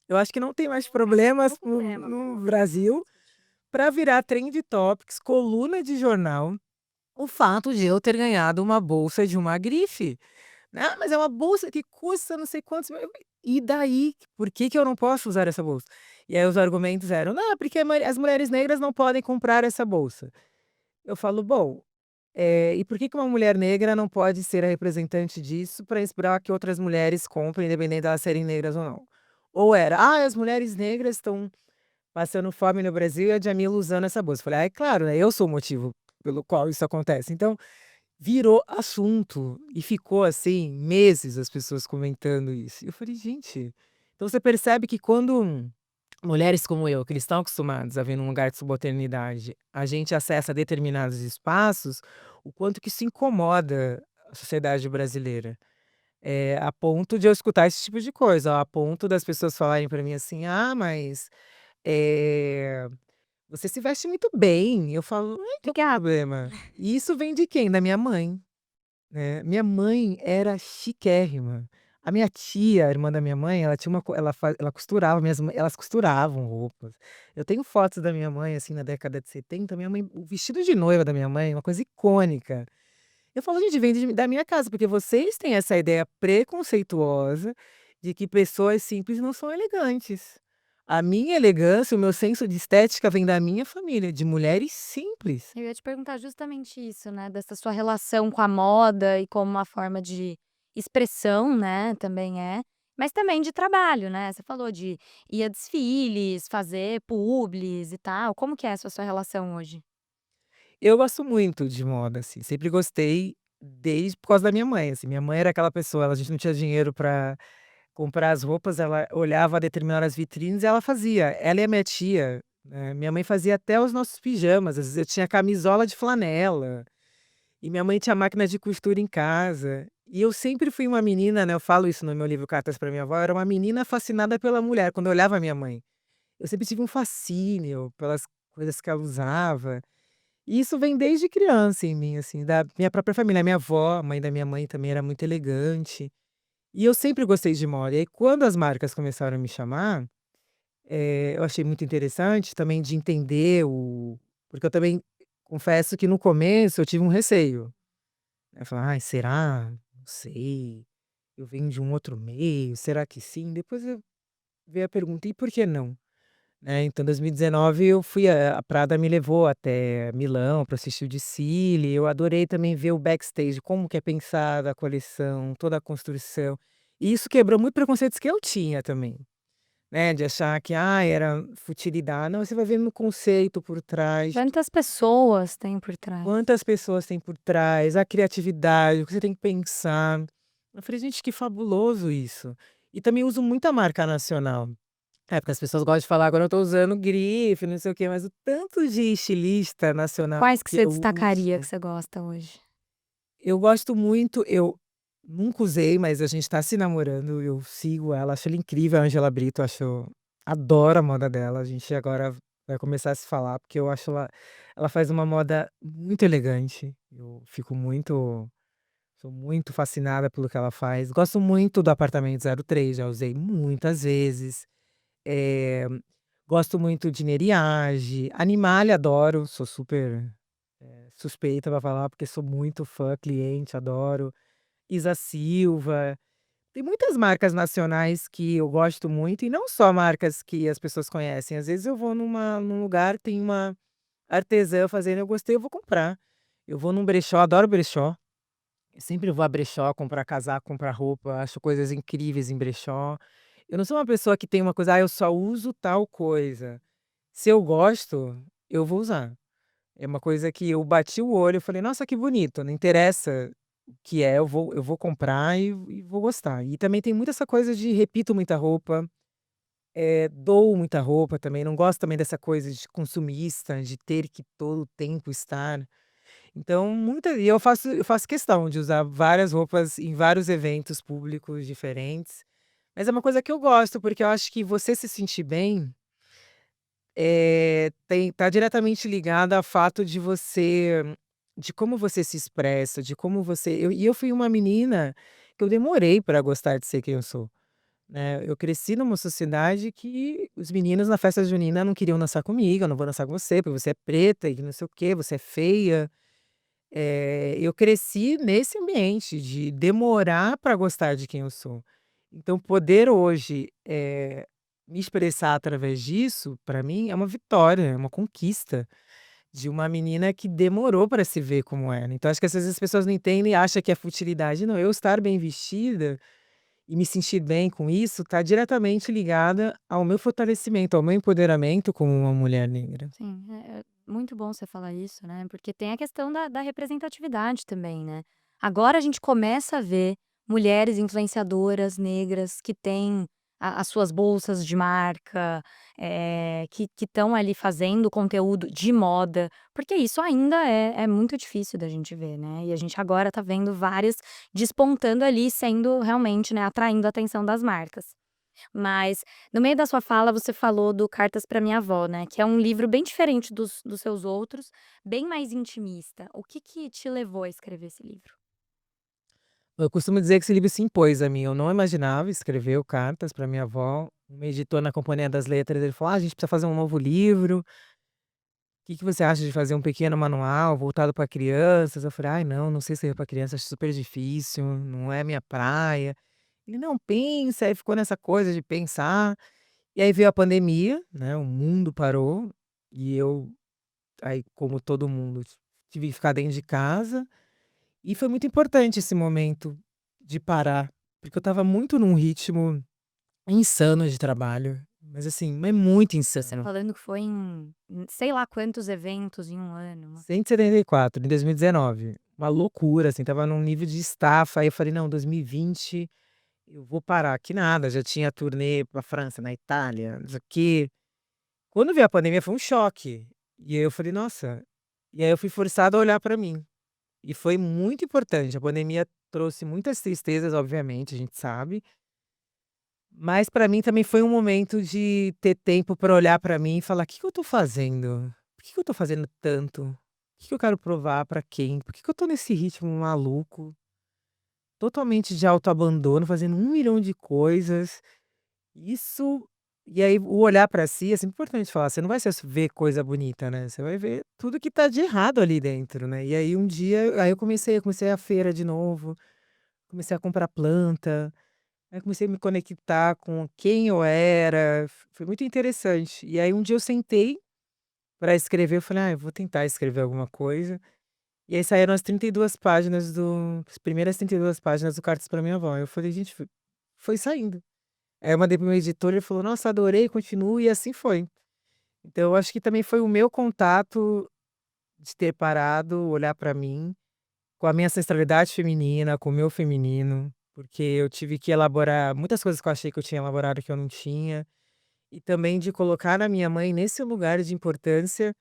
Speaker 2: Eu acho que não tem mais problemas no Brasil para virar trend topics, coluna de jornal, o fato de eu ter ganhado uma bolsa de uma grife. "Ah, mas é uma bolsa que custa não sei quantos mil", e daí? Por que que eu não posso usar essa bolsa? E aí os argumentos eram: "Não, porque as mulheres negras não podem comprar essa bolsa". Eu falo: "Bom, e por que que uma mulher negra não pode ser a representante disso para inspirar que outras mulheres comprem, independente de elas serem negras ou não?". Ou era: "Ah, as mulheres negras estão passando fome no Brasil e a Djamila usando essa bolsa". Eu falei: "Ah, é claro, né, eu sou o motivo pelo qual isso acontece". Então virou assunto e ficou, assim, meses as pessoas comentando isso. E eu falei: "Gente", então você percebe que quando mulheres como eu, que eles estão acostumados a ver num lugar de subalternidade, a gente acessa determinados espaços, o quanto que isso incomoda a sociedade brasileira. A ponto de eu escutar esse tipo de coisa, a ponto das pessoas falarem pra mim assim: "Ah, mas, eh, você se veste muito bem". Eu falo: "Ai, qual que é o
Speaker 1: Obrigada.
Speaker 2: problema?". E isso vem de quem? Da minha mãe. Minha mãe era chiquérrima. A minha tia, a irmã da minha mãe, ela tinha uma co ela costurava, elas costuravam roupas. Eu tenho fotos da minha mãe, assim, na década de 70, minha mãe o vestido de noiva da minha mãe, uma coisa icônica. Eu falo: "Gente, vem da minha casa, porque vocês têm essa ideia preconceituosa de que pessoas simples não são elegantes. A minha elegância, o meu senso de estética vem da minha família, de mulheres simples".
Speaker 1: Eu ia te perguntar justamente isso, né, dessa sua relação com a moda e como uma forma de expressão, né, também é, mas também de trabalho, né, você falou de ir a desfiles, fazer publis e tal, como que é essa sua relação hoje?
Speaker 2: Eu gosto muito de moda, assim, sempre gostei desde por causa da minha mãe, assim, minha mãe era aquela pessoa, a gente não tinha dinheiro para comprar as roupas, ela olhava determinadas vitrines e ela fazia. Ela e a minha tia, minha mãe fazia até os nossos pijamas, às vezes eu tinha camisola de flanela, e minha mãe tinha máquina de costura em casa. E eu sempre fui uma menina, né, eu falo isso no meu livro Cartas para minha avó, eu era uma menina fascinada pela mulher, quando eu olhava a minha mãe. Eu sempre tive um fascínio pelas coisas que ela usava. E isso vem desde criança em mim, assim, da minha própria família. A minha avó, a mãe da minha mãe também era muito elegante. E eu sempre gostei de moda. E aí quando as marcas começaram a me chamar, eu achei muito interessante também de entender porque eu também confesso que no começo eu tive um receio, né, eu falava: "Ai, será? Não sei. Eu venho de um outro meio, será que sim?". Depois eu veio a pergunta: "E por que não?". Então 2019 eu fui a Prada me levou até Milão para assistir o desfile, eu adorei também ver o backstage, como que é pensada a coleção, toda a construção. E isso quebrou muito preconceitos que eu tinha também, né, de achar que, era futilidade, não, você vai vendo o conceito por trás,
Speaker 1: Quantas pessoas tem por trás?
Speaker 2: quantas pessoas tem por trás, a criatividade, o que você tem que pensar. Eu falei: "Gente, que fabuloso isso". E também uso muita marca nacional. É, porque as pessoas gostam de falar: "Agora eu tô usando grife, não sei o quê", mas o tanto de estilista nacional
Speaker 1: Quais que
Speaker 2: que
Speaker 1: você
Speaker 2: eu
Speaker 1: destacaria que
Speaker 2: uso.
Speaker 1: você gosta hoje?
Speaker 2: Eu gosto muito, eu nunca usei, mas a gente tá se namorando, eu sigo ela, acho ela incrível, a Angela Brito, acho, adoro a moda dela, a gente agora vai começar a se falar, porque eu acho ela faz uma moda muito elegante, eu fico muito sou muito fascinada pelo que ela faz. Gosto muito do Apartamento 03, já usei muitas vezes. Eh, Gosto muito de Meriage, Animale adoro, sou super, suspeita pra falar, porque sou muito fã, cliente, adoro. Isa Silva, tem muitas marcas nacionais que eu gosto muito e não só marcas que as pessoas conhecem, às vezes eu vou num lugar, tem uma artesã fazendo, eu gostei, eu vou comprar. Eu vou num brechó, adoro brechó, eu sempre vou a brechó comprar casaco, comprar roupa, acho coisas incríveis em brechó. Eu não sou uma pessoa que tem uma coisa: "Ah, eu só uso tal coisa". Se eu gosto, eu vou usar. É uma coisa que eu bati o olho, eu falei: "Nossa, que bonito", não interessa o que é, eu vou comprar e vou gostar. E também tem muito essa coisa de repito muita roupa, dou muita roupa também, não gosto também dessa coisa de consumista, de ter que todo o tempo estar. Então muita e eu faço questão de usar várias roupas em vários eventos públicos diferentes, mas é uma coisa que eu gosto, porque eu acho que você se sentir bem tá diretamente ligada ao fato de como você se expressa, de como você eu fui uma menina que eu demorei para gostar de ser quem eu sou, né. Eu cresci numa sociedade que os meninos na festa junina não queriam dançar comigo: "Eu não vou dançar com você, porque você é preta e que não sei o quê, você é feia". Eu cresci nesse ambiente de demorar para gostar de quem eu sou. Então poder hoje, me expressar através disso, para mim é uma vitória, é uma conquista de uma menina que demorou para se ver como era. Então acho que às vezes as pessoas não entendem e acham que é futilidade. Não, eu estar bem vestida e me sentir bem com isso está diretamente ligada ao meu fortalecimento, ao meu empoderamento como uma mulher negra.
Speaker 1: Sim, é muito bom você falar isso, né, porque tem a questão da representatividade também, né. Agora a gente começa a ver mulheres influenciadoras negras que têm a as suas bolsas de marca, que estão ali fazendo conteúdo de moda, porque isso ainda é muito difícil da gente ver, né, e a gente agora tá vendo várias despontando ali, sendo realmente, né, atraindo a atenção das marcas. Mas, no meio da sua fala, você falou do Cartas para Minha Avó, né, que é um livro bem diferente dos seus outros, bem mais intimista. O que que te levou a escrever esse livro?
Speaker 2: Eu costumo dizer que esse livro se impôs a mim, eu não imaginava escrever o Cartas para minha avó, um editor na Companhia das Letras, ele falou: "Ah, a gente precisa fazer um novo livro, o que que você acha de fazer um pequeno manual voltado para crianças?" Eu falei: "Ai não, não sei escrever para criança, acho super difícil, não é minha praia". Ele: "Não, pensa", aí ficou nessa coisa de pensar, e aí veio a pandemia, né, o mundo parou, e eu, aí como todo mundo, tive que ficar dentro de casa. E foi muito importante esse momento de parar, porque eu estava muito num ritmo insano de trabalho, mas assim, é muito
Speaker 1: Você
Speaker 2: insano.
Speaker 1: falando que foi em sei lá quantos eventos em um ano,
Speaker 2: 174 em 2019, uma loucura, assim, estava num nível de estafa, aí eu falei: "Não, 2020 eu vou parar", que nada, já tinha turnê pra França, na Itália, não sei o quê. Quando veio a pandemia foi um choque, e aí eu falei: "Nossa", e aí eu fui forçado a olhar pra mim. E foi muito importante, a pandemia trouxe muitas tristezas, obviamente, a gente sabe, mas pra mim também foi um momento de ter tempo pra olhar pra mim e falar: "Que eu tô fazendo? Por que eu tô fazendo tanto? Que eu quero provar pra quem? Por que eu tô nesse ritmo maluco, totalmente de autoabandono, fazendo 1 milhão de coisas?" Isso e aí o olhar pra si é sempre importante falar, você não vai só ver coisa bonita, né, você vai ver tudo que tá de errado ali dentro, né. E aí um dia aí eu comecei a feira de novo. Comecei a comprar planta, aí comecei a me conectar com quem eu era, foi muito interessante. E aí um dia eu sentei para escrever, eu falei: "Ah, eu vou tentar escrever alguma coisa". E aí saíram as primeiras 32 páginas do Cartas para Minha Avó. Eu falei: "Gente, foi saindo". Aí eu mandei para o meu editor, ele falou: "Nossa, adorei, continue", e assim foi. Então eu acho que também foi o meu contato de ter parado, olhar para mim, com a minha ancestralidade feminina, com o meu feminino. porque eu tive que elaborar muitas coisas que eu achei que eu tinha elaborado que eu não tinha, e também de colocar a minha mãe nesse lugar de importância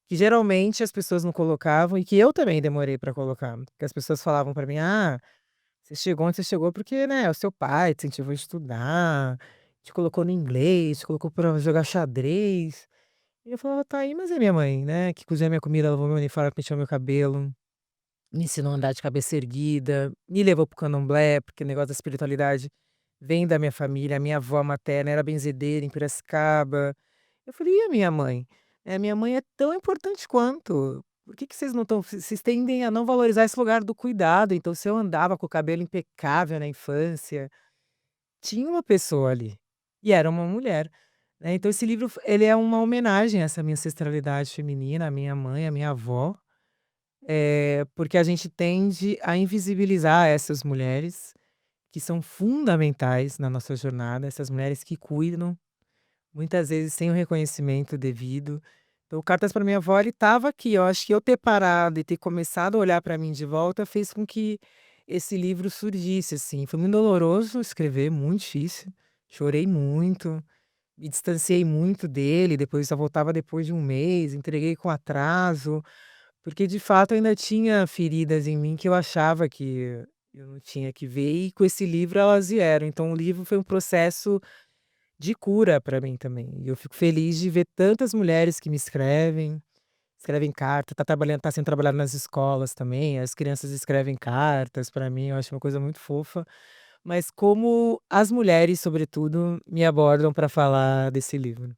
Speaker 2: que geralmente as pessoas não colocavam e que eu também demorei para colocar. Porque as pessoas falavam para mim: "Ah, você chegou onde você chegou porque, né, o seu pai te incentivou a estudar, te colocou no inglês, te colocou pra jogar xadrez". E eu falava: "Tá aí, mas é minha mãe, né, que cozinha minha comida, lavou meu uniforme, penteou meu cabelo, me ensinou a andar de cabeça erguida, me levou para o candomblé", porque o negócio da espiritualidade vem da minha família, a minha avó materna era benzedeira em Piracicaba. Eu falei: "E a minha mãe?". A minha mãe é tão importante quanto. Por que que vocês não estão vocês tendem a não valorizar esse lugar do cuidado, então se eu andava com o cabelo impecável na infância, tinha uma pessoa ali, e era uma mulher, né. Então esse livro ele é uma homenagem a essa minha ancestralidade feminina, à minha mãe, à minha avó, porque a gente tende a invisibilizar essas mulheres, que são fundamentais na nossa jornada, essas mulheres que cuidam, muitas vezes sem o reconhecimento devido. Então, Cartas para Minha Avó ele estava aqui, eu acho que eu ter parado e ter começado a olhar para mim de volta fez com que esse livro surgisse, assim. Foi muito doloroso escrever, muito difícil, chorei muito, me distanciei muito dele, depois só voltava depois de um mês, entreguei com atraso, porque de fato ainda tinha feridas em mim que eu achava que eu não tinha que ver e com esse livro elas vieram. Então o livro foi um processo de cura para mim também. E eu fico feliz de ver tantas mulheres que me escrevem carta, tá sendo trabalhado nas escolas também, as crianças escrevem cartas para mim, eu acho uma coisa muito fofa, mas como as mulheres, sobretudo, me abordam para falar desse livro.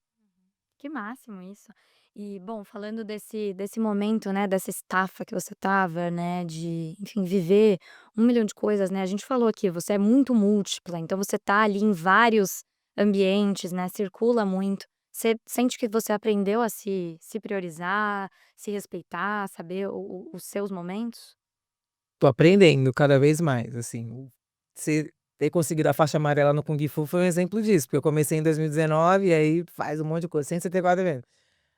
Speaker 1: Que máximo isso. E, bom, falando desse momento, né, dessa estafa que você estava, né, de, enfim, viver 1 milhão de coisas, né, a gente falou aqui, você é muito múltipla, então você tá ali em vários ambientes, né, circula muito. Você sente que você aprendeu a se priorizar, se respeitar, saber os seus momentos?
Speaker 2: Tô aprendendo cada vez mais, assim, você ter conseguido a faixa amarela no Kung Fu foi um exemplo disso, porque eu comecei em 2019 e aí faz um monte de coisa, 174 eventos.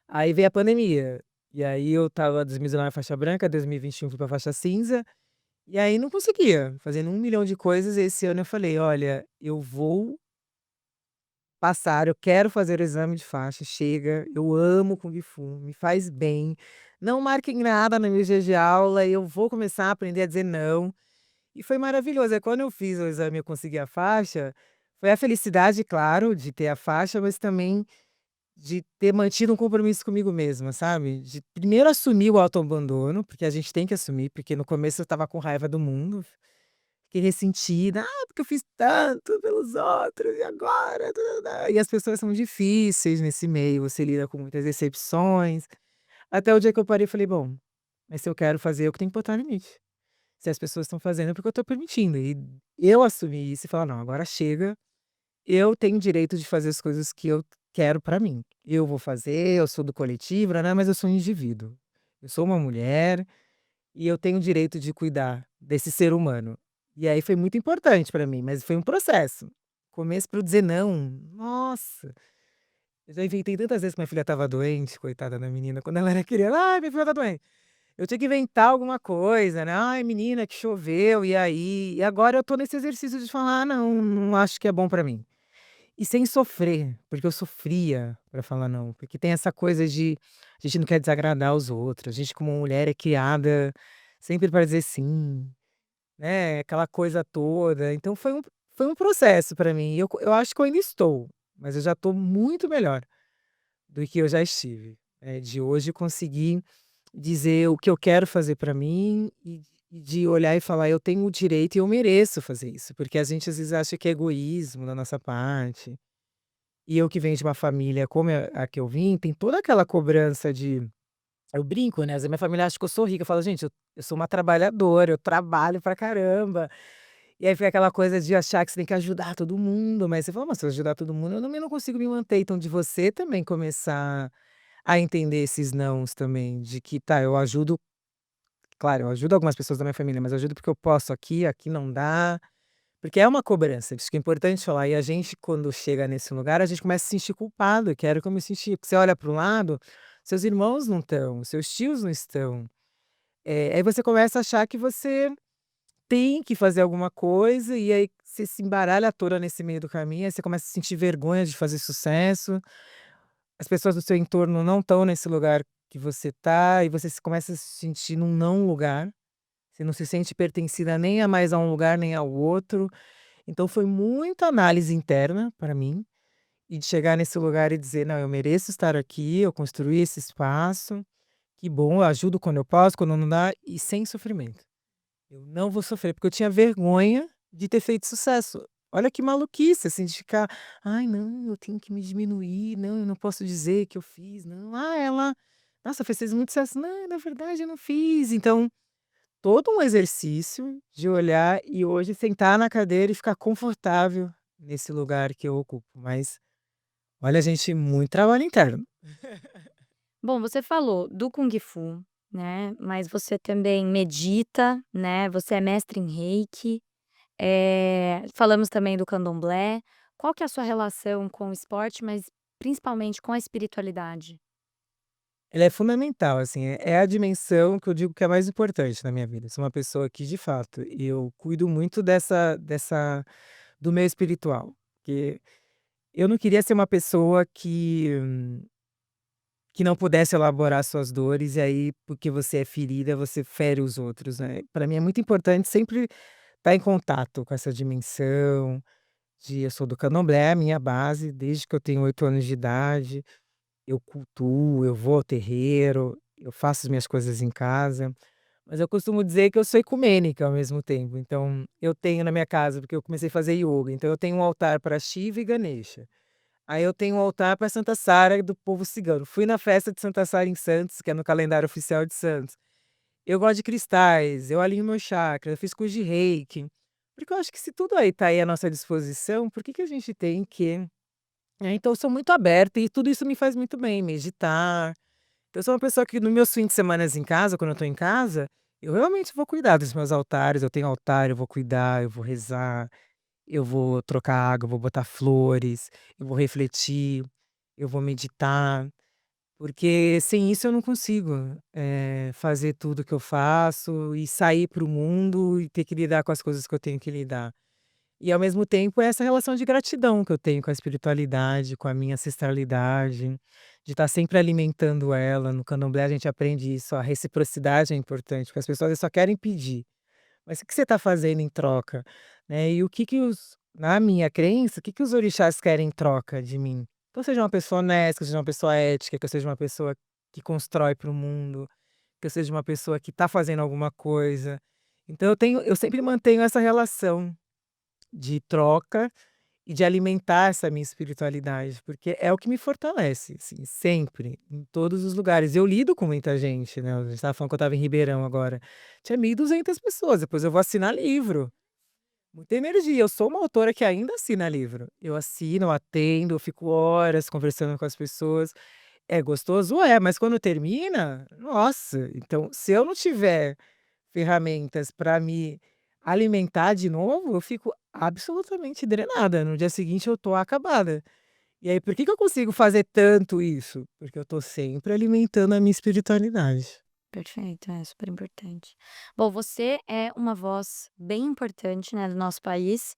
Speaker 2: Aí veio a pandemia, e aí eu estava 2019 faixa branca, 2021 fui pra faixa cinza, e aí não conseguia, fazendo 1 milhão de coisas, e esse ano eu falei: "Olha, eu vou passar, eu quero fazer o exame de faixa, chega, eu amo Kung Fu, me faz bem, não marquem nada no meu dia de aula, eu vou começar a aprender a dizer não". E foi maravilhoso, aí quando eu fiz o exame e eu consegui a faixa, foi a felicidade, claro, de ter a faixa, mas também de ter mantido um compromisso comigo mesma, sabe. De primeiro assumir o autoabandono, porque a gente tem que assumir, porque no começo eu estava com raiva do mundo, fiquei ressentida: "Ah, porque eu fiz tanto pelos outros e agora tã-tã-tã". E as pessoas são difíceis nesse meio, você lida com muitas decepções, até o dia que eu parei e falei: "Bom, mas se eu quero fazer, eu que tenho que botar limite. Se as pessoas estão fazendo é porque eu estou permitindo". E eu assumi isso e falar: "Não, agora chega, eu tenho direito de fazer as coisas que eu quero pra mim. Eu vou fazer, eu sou do coletivo, né, mas eu sou um indivíduo. Eu sou uma mulher e eu tenho o direito de cuidar desse ser humano". E aí foi muito importante pra mim, mas foi um processo. Começo pra eu dizer não, nossa, eu já inventei tantas vezes que minha filha estava doente, coitada da menina, quando ela era criança: "Ai, minha filha tá doente". Eu tinha que inventar alguma coisa, né, "Ai, menina, que choveu, e aí?". E agora eu tô nesse exercício de falar: "Ah, não, não acho que é bom pra mim". E sem sofrer, porque eu sofria pra falar não, porque tem essa coisa de a gente não quer desagradar os outros, a gente como mulher é criada sempre para dizer sim, né, aquela coisa toda, então foi um processo pra mim e eu acho que eu ainda estou, mas eu já tô muito melhor do que eu já estive, de hoje conseguir dizer o que eu quero fazer pra mim e de olhar e falar: "Eu tenho o direito e eu mereço fazer isso", porque a gente às vezes acha que é egoísmo da nossa parte. E eu que venho de uma família como a que eu vim, tem toda aquela cobrança de eu brinco, né, às vezes minha família acha que eu sou rica, eu falo: "Gente, eu sou uma trabalhadora, eu trabalho pra caramba". E aí fica aquela coisa de achar que você tem que ajudar todo mundo, mas você fala: "Mas se eu ajudar todo mundo, eu também não consigo me manter". Então de você também começar a entender esses nãos também, de que tá, eu ajudo, claro, eu ajudo algumas pessoas da minha família, mas eu ajudo porque eu posso aqui, aqui não dá. Porque é uma cobrança, isso que é importante falar, e a gente quando chega nesse lugar, a gente começa a se sentir culpado, que era como eu me sentia, porque você olha para o lado, seus irmãos não estão, seus tios não estão, aí você começa a achar que você tem que fazer alguma coisa, e aí você se embaralha toda nesse meio do caminho, aí você começa a sentir vergonha de fazer sucesso, as pessoas do seu entorno não estão nesse lugar que você tá, e você se começa a se sentir num não lugar, você não se sente pertencida nem a mais a um lugar, nem ao outro. Então foi muita análise interna para mim, e de chegar nesse lugar e dizer: "Não, eu mereço estar aqui, eu construí esse espaço, que bom, eu ajudo quando eu posso, quando não dá, e sem sofrimento. Eu não vou sofrer", porque eu tinha vergonha de ter feito sucesso. Olha que maluquice, assim, de ficar: "Ai, não, eu tenho que me diminuir, não, eu não posso dizer que eu fiz, não. Ah, ela, nossa, fez muito sucesso. Não, na verdade eu não fiz". Então, todo um exercício de olhar e hoje sentar na cadeira e ficar confortável nesse lugar que eu ocupo. Mas, olha, gente, muito trabalho interno.
Speaker 1: Bom, você falou do Kung Fu, né, mas você também medita, né, você é mestre em Reiki, falamos também do Candomblé. Qual que é a sua relação com o esporte, mas principalmente com a espiritualidade?
Speaker 2: Ela é fundamental, assim, é a dimensão que eu digo que é mais importante na minha vida. Sou uma pessoa que, de fato, eu cuido muito dessa do meu espiritual, porque eu não queria ser uma pessoa que não pudesse elaborar suas dores, e aí, porque você é ferida, você fere os outros, né. Pra mim é muito importante sempre estar em contato com essa dimensão de eu sou do candomblé, é a minha base, desde que eu tenho 8 anos de idade, eu cultuo, eu vou ao terreiro, eu faço as minhas coisas em casa, mas eu costumo dizer que eu sou ecumênica ao mesmo tempo. Então, eu tenho na minha casa, porque eu comecei a fazer ioga, então eu tenho um altar para Shiva e Ganesha. Aí eu tenho um altar para Santa Sara do povo cigano. Fui na festa de Santa Sara em Santos, que é no calendário oficial de Santos. Eu gosto de cristais, eu alinho meu chakra, eu fiz curso de reiki. Porque eu acho que se tudo aí tá aí à nossa disposição, por que que a gente tem que, então eu sou muito aberta e tudo isso me faz muito bem, meditar. Eu sou uma pessoa que nos meus fins de semanas em casa, quando eu tô em casa, eu realmente vou cuidar dos meus altares, eu tenho altar, eu vou cuidar, eu vou rezar, eu vou trocar água, eu vou botar flores, eu vou refletir, eu vou meditar, porque sem isso eu não consigo, fazer tudo que eu faço e sair para o mundo e ter que lidar com as coisas que eu tenho que lidar. E ao mesmo tempo essa relação de gratidão que eu tenho com a espiritualidade, com a minha ancestralidade, de estar sempre alimentando ela. No candomblé a gente aprende isso, a reciprocidade é importante, porque as pessoas só querem pedir. Mas o que você está fazendo em troca? Né, e o que que os na minha crença, o que que os orixás querem em troca de mim? Que eu seja uma pessoa honesta, que eu seja uma pessoa ética, que eu seja uma pessoa que constrói para o mundo, que eu seja uma pessoa que está fazendo alguma coisa. Então eu sempre mantenho essa relação de troca e de alimentar essa minha espiritualidade, porque é o que me fortalece, assim, sempre, em todos os lugares. Eu lido com muita gente, né, a gente estava falando que eu estava em Ribeirão agora, tinha 1.200 pessoas, depois eu vou assinar livro, muita energia, eu sou uma autora que ainda assina livro. Eu assino, eu atendo, eu fico horas conversando com as pessoas. É gostoso? É, mas quando termina, nossa, então se eu não tiver ferramentas para me alimentar de novo, eu fico absolutamente drenada. No dia seguinte eu tô acabada. E aí, por que que eu consigo fazer tanto isso? Porque eu tô sempre alimentando a minha espiritualidade.
Speaker 1: Perfeito, é super importante. Bom, você é uma voz bem importante, né, do nosso país,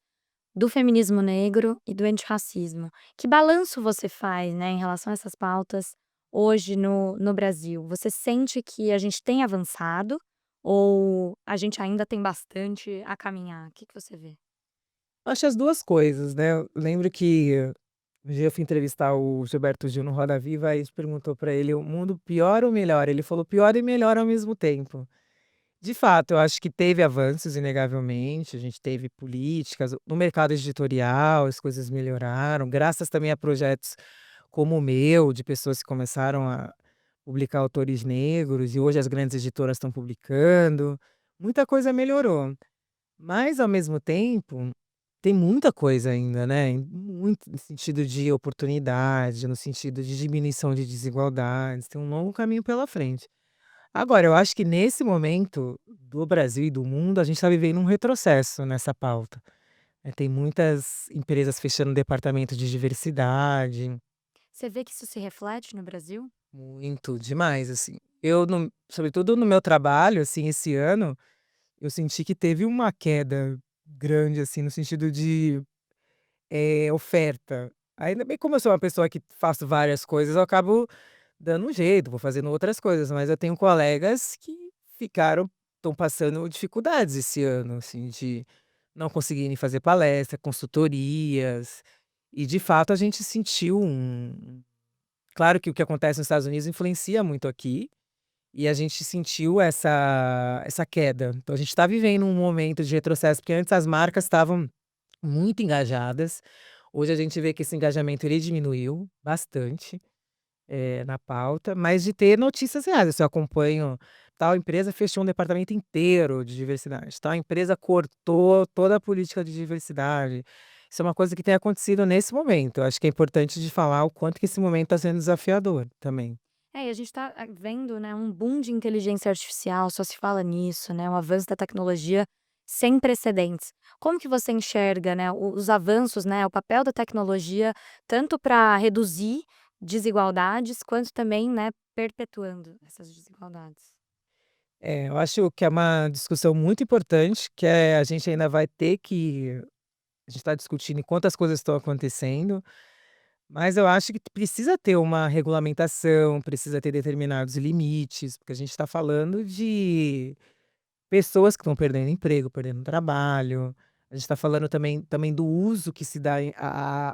Speaker 1: do feminismo negro e do antirracismo. Que balanço você faz, né, em relação a essas pautas hoje no Brasil? Você sente que a gente tem avançado ou a gente ainda tem bastante a caminhar? O que que você vê?
Speaker 2: Acho as 2 coisas, né. Eu lembro que um dia eu fui entrevistar o Gilberto Gil no Roda Viva, aí a gente perguntou pra ele: "O mundo pior ou melhor?" Ele falou: "Pior e melhor ao mesmo tempo". De fato, eu acho que teve avanços, inegavelmente, a gente teve políticas, no mercado editorial as coisas melhoraram, graças também a projetos como o meu, de pessoas que começaram a publicar autores negros, e hoje as grandes editoras estão publicando, muita coisa melhorou. Mas ao mesmo tempo, tem muita coisa ainda, né, muito no sentido de oportunidade, no sentido de diminuição de desigualdades, tem um longo caminho pela frente. Agora, eu acho que nesse momento do Brasil e do mundo, a gente está vivendo um retrocesso nessa pauta, tem muitas empresas fechando departamento de diversidade,
Speaker 1: Você vê que isso se reflete no Brasil?
Speaker 2: muito, demais, assim. Eu no sobretudo no meu trabalho, assim, esse ano, eu senti que teve uma queda grande, assim, no sentido de, oferta. Ainda bem como eu sou uma pessoa que faço várias coisas, eu acabo dando um jeito, vou fazendo outras coisas, mas eu tenho colegas que ficaram estão passando dificuldades esse ano, assim, de não conseguirem fazer palestra, consultorias, e de fato a gente sentiu claro que o que acontece nos Estados Unidos influencia muito aqui, e a gente sentiu essa queda. Então a gente está vivendo um momento de retrocesso, porque antes as marcas estavam muito engajadas, hoje a gente vê que esse engajamento ele diminuiu bastante, na pauta, mas de ter notícias reais, assim, eu acompanho, tal empresa fechou um departamento inteiro de diversidade, tal empresa cortou toda a política de diversidade. Isso é uma coisa que tem acontecido nesse momento, eu acho que é importante de falar o quanto que esse momento está sendo desafiador também.
Speaker 1: É, e a gente está vendo, né, um boom de inteligência artificial, só se fala nisso, né, um avanço da tecnologia sem precedentes. Como que você enxerga, né, os avanços, né, o papel da tecnologia, tanto para reduzir desigualdades, quanto também, né, perpetuando essas desigualdades?
Speaker 2: Eu acho que é uma discussão muito importante, que a gente ainda vai ter que a gente está discutindo enquanto as coisas estão acontecendo, mas eu acho que precisa ter uma regulamentação, precisa ter determinados limites, porque a gente está falando de pessoas que estão perdendo emprego, perdendo trabalho. A gente está falando também do uso que se dá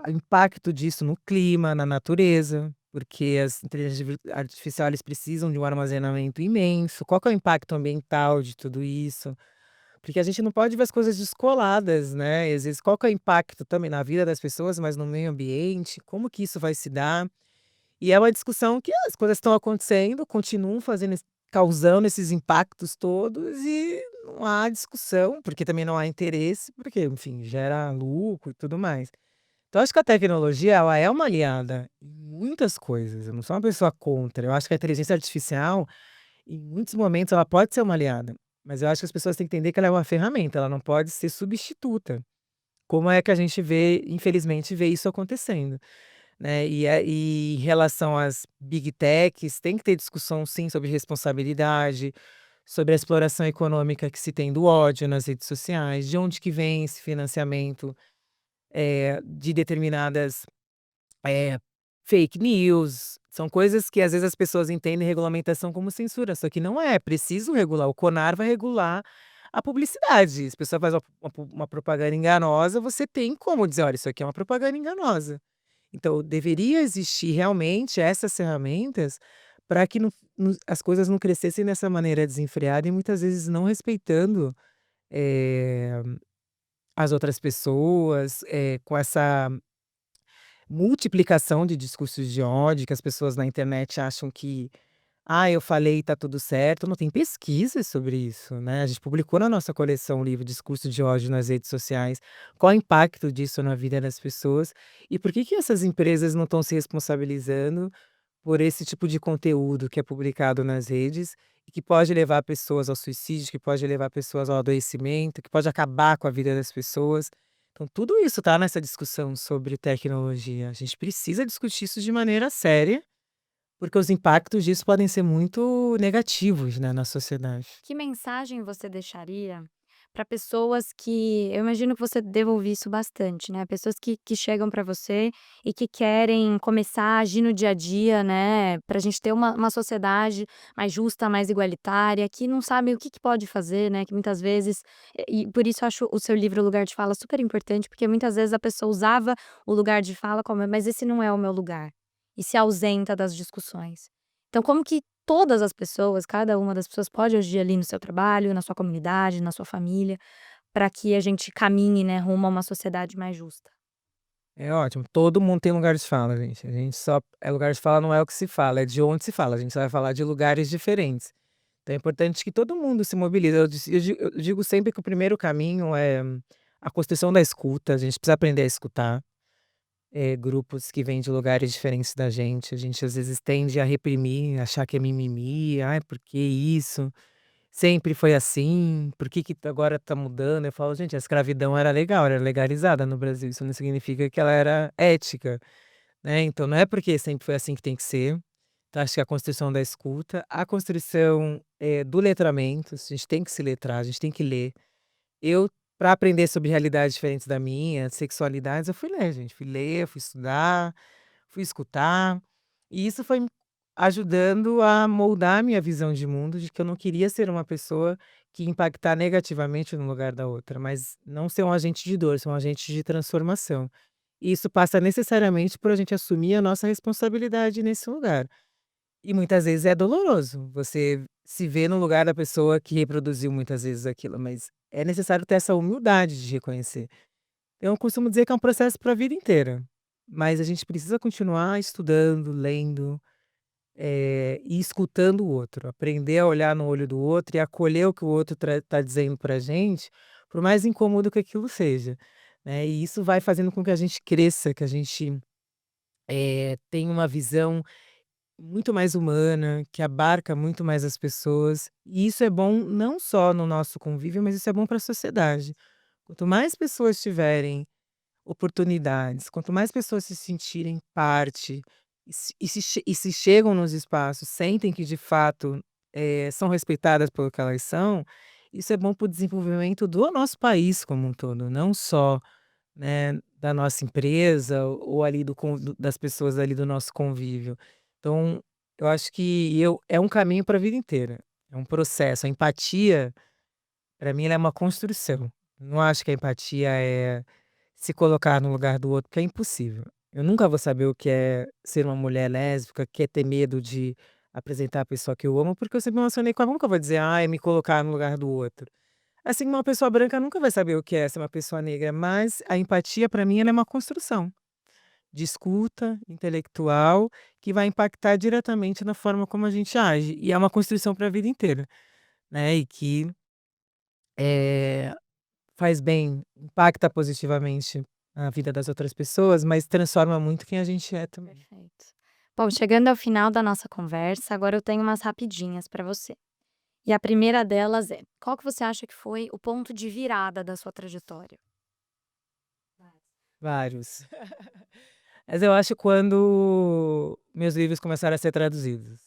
Speaker 2: impacto disso no clima, na natureza, porque as inteligências artificiais eles precisam de um armazenamento imenso. Qual que é o impacto ambiental de tudo isso? Porque a gente não pode ver as coisas descoladas, né, e às vezes qual que é o impacto também na vida das pessoas, mas no meio ambiente, como que isso vai se dar? E é uma discussão que as coisas estão acontecendo, continuam causando esses impactos todos e não há discussão, porque também não há interesse, porque, enfim, gera lucro e tudo mais. Então acho que a tecnologia ela é uma aliada em muitas coisas, eu não sou uma pessoa contra, eu acho que a inteligência artificial, em muitos momentos, ela pode ser uma aliada, mas eu acho que as pessoas têm que entender que ela é uma ferramenta, ela não pode ser substituta. Como é que a gente vê, infelizmente, vê isso acontecendo, né, e em relação às big techs, tem que ter discussão sim sobre responsabilidade, sobre a exploração econômica que se tem do ódio nas redes sociais, de onde que vem esse financiamento, de determinadas, eh, fake news, são coisas que às vezes as pessoas entendem regulamentação como censura, só que não é, preciso regular, o CONAR vai regular a publicidade, se a pessoa faz uma propaganda enganosa, você tem como dizer: "Olha, isso aqui é uma propaganda enganosa". Então, deveria existir realmente essas ferramentas para que as coisas não crescessem dessa maneira desenfreada e muitas vezes não respeitando, eh, as outras pessoas, com essa multiplicação de discursos de ódio que as pessoas na internet acham que "Ah, eu falei e tá tudo certo", não tem pesquisas sobre isso, né, a gente publicou na nossa coleção o livro Discurso de Ódio nas Redes Sociais, qual o impacto disso na vida das pessoas, e por que que essas empresas não estão se responsabilizando por esse tipo de conteúdo que é publicado nas redes, e que pode levar pessoas ao suicídio, que pode levar pessoas ao adoecimento, que pode acabar com a vida das pessoas. Então tudo isso tá nessa discussão sobre tecnologia, a gente precisa discutir isso de maneira séria porque os impactos disso podem ser muito negativos, né, na sociedade.
Speaker 1: Que mensagem você deixaria para pessoas que eu imagino que você deva ouvir isso bastante, né, pessoas que chegam para você e que querem começar a agir no dia a dia, né, para a gente ter uma sociedade mais justa, mais igualitária, que não sabe o que pode fazer, né, que muitas vezes e por isso eu acho o seu livro Lugar de Fala super importante, porque muitas vezes a pessoa usava o lugar de fala como: "Mas esse não é o meu lugar", e se ausenta das discussões. Então como que todas as pessoas, cada uma das pessoas pode agir ali no seu trabalho, na sua comunidade, na sua família, para que a gente caminhe, né, rumo a uma sociedade mais justa.
Speaker 2: É ótimo, todo mundo tem lugar de fala, gente. A gente só lugar de fala não é o que se fala, é de onde se fala. A gente vai falar de lugares diferentes. Então é importante que todo mundo se mobilize. Eu digo sempre que o primeiro caminho é a construção da escuta. A gente precisa aprender a escutar, grupos que vêm de lugares diferentes da gente. A gente às vezes tende a reprimir, achar que é mimimi, "Ai, por que isso?" Sempre foi assim, por que que agora tá mudando? Eu falo: "Gente, a escravidão era legal, era legalizada no Brasil, isso não significa que ela era ética, né, então não é porque sempre foi assim que tem que ser". Então acho que a construção da escuta, a construção, do letramento, a gente tem que se letrar, a gente tem que ler. Eu, para aprender sobre realidades diferentes da minha, sexualidades, eu fui ler, gente. Fui ler, fui estudar, fui escutar. E isso foi me ajudando a moldar a minha visão de mundo, de que eu não queria ser uma pessoa que impactar negativamente no lugar da outra, mas não ser um agente de dor, ser um agente de transformação. E isso passa necessariamente por a gente assumir a nossa responsabilidade nesse lugar. E muitas vezes é doloroso você se ver no lugar da pessoa que reproduziu muitas vezes aquilo, mas é necessário ter essa humildade de reconhecer. Eu costumo dizer que é um processo para a vida inteira, mas a gente precisa continuar estudando, lendo, e escutando o outro, aprender a olhar no olho do outro e acolher o que o outro está dizendo pra gente, por mais incômodo que aquilo seja, né. E isso vai fazendo com que a gente cresça, que a gente, tenha uma visão muito mais humana, que abarca muito mais as pessoas, e isso é bom não só no nosso convívio, mas isso é bom para a sociedade. Quanto mais pessoas tiverem oportunidades, quanto mais pessoas se sentirem parte e se chegam nos espaços, sentem que de fato, são respeitadas pelo que elas são, isso é bom para o desenvolvimento do nosso país como um todo, não só, né, da nossa empresa ou ali das pessoas ali do nosso convívio. Então, eu acho que é um caminho para a vida inteira, é um processo. A empatia, para mim, ela é uma construção. Não acho que a empatia é se colocar no lugar do outro, porque é impossível. Eu nunca vou saber o que é ser uma mulher lésbica, que é ter medo de apresentar a pessoa que eu amo, porque eu sempre me relacionei com ela, nunca vou dizer: "Ai, me colocar no lugar do outro". Assim como uma pessoa branca nunca vai saber o que é ser uma pessoa negra, mas a empatia para mim ela é uma construção de escuta intelectual que vai impactar diretamente na forma como a gente age, e é uma construção para a vida inteira, né, e que, eh, faz bem, impacta positivamente a vida das outras pessoas, mas transforma muito quem a gente é também.
Speaker 1: Perfeito. Bom, chegando ao final da nossa conversa, agora eu tenho umas rapidinhas para você. E a primeira delas é: qual que você acha que foi o ponto de virada da sua trajetória?
Speaker 2: Vários. Mas eu acho quando meus livros começaram a ser traduzidos.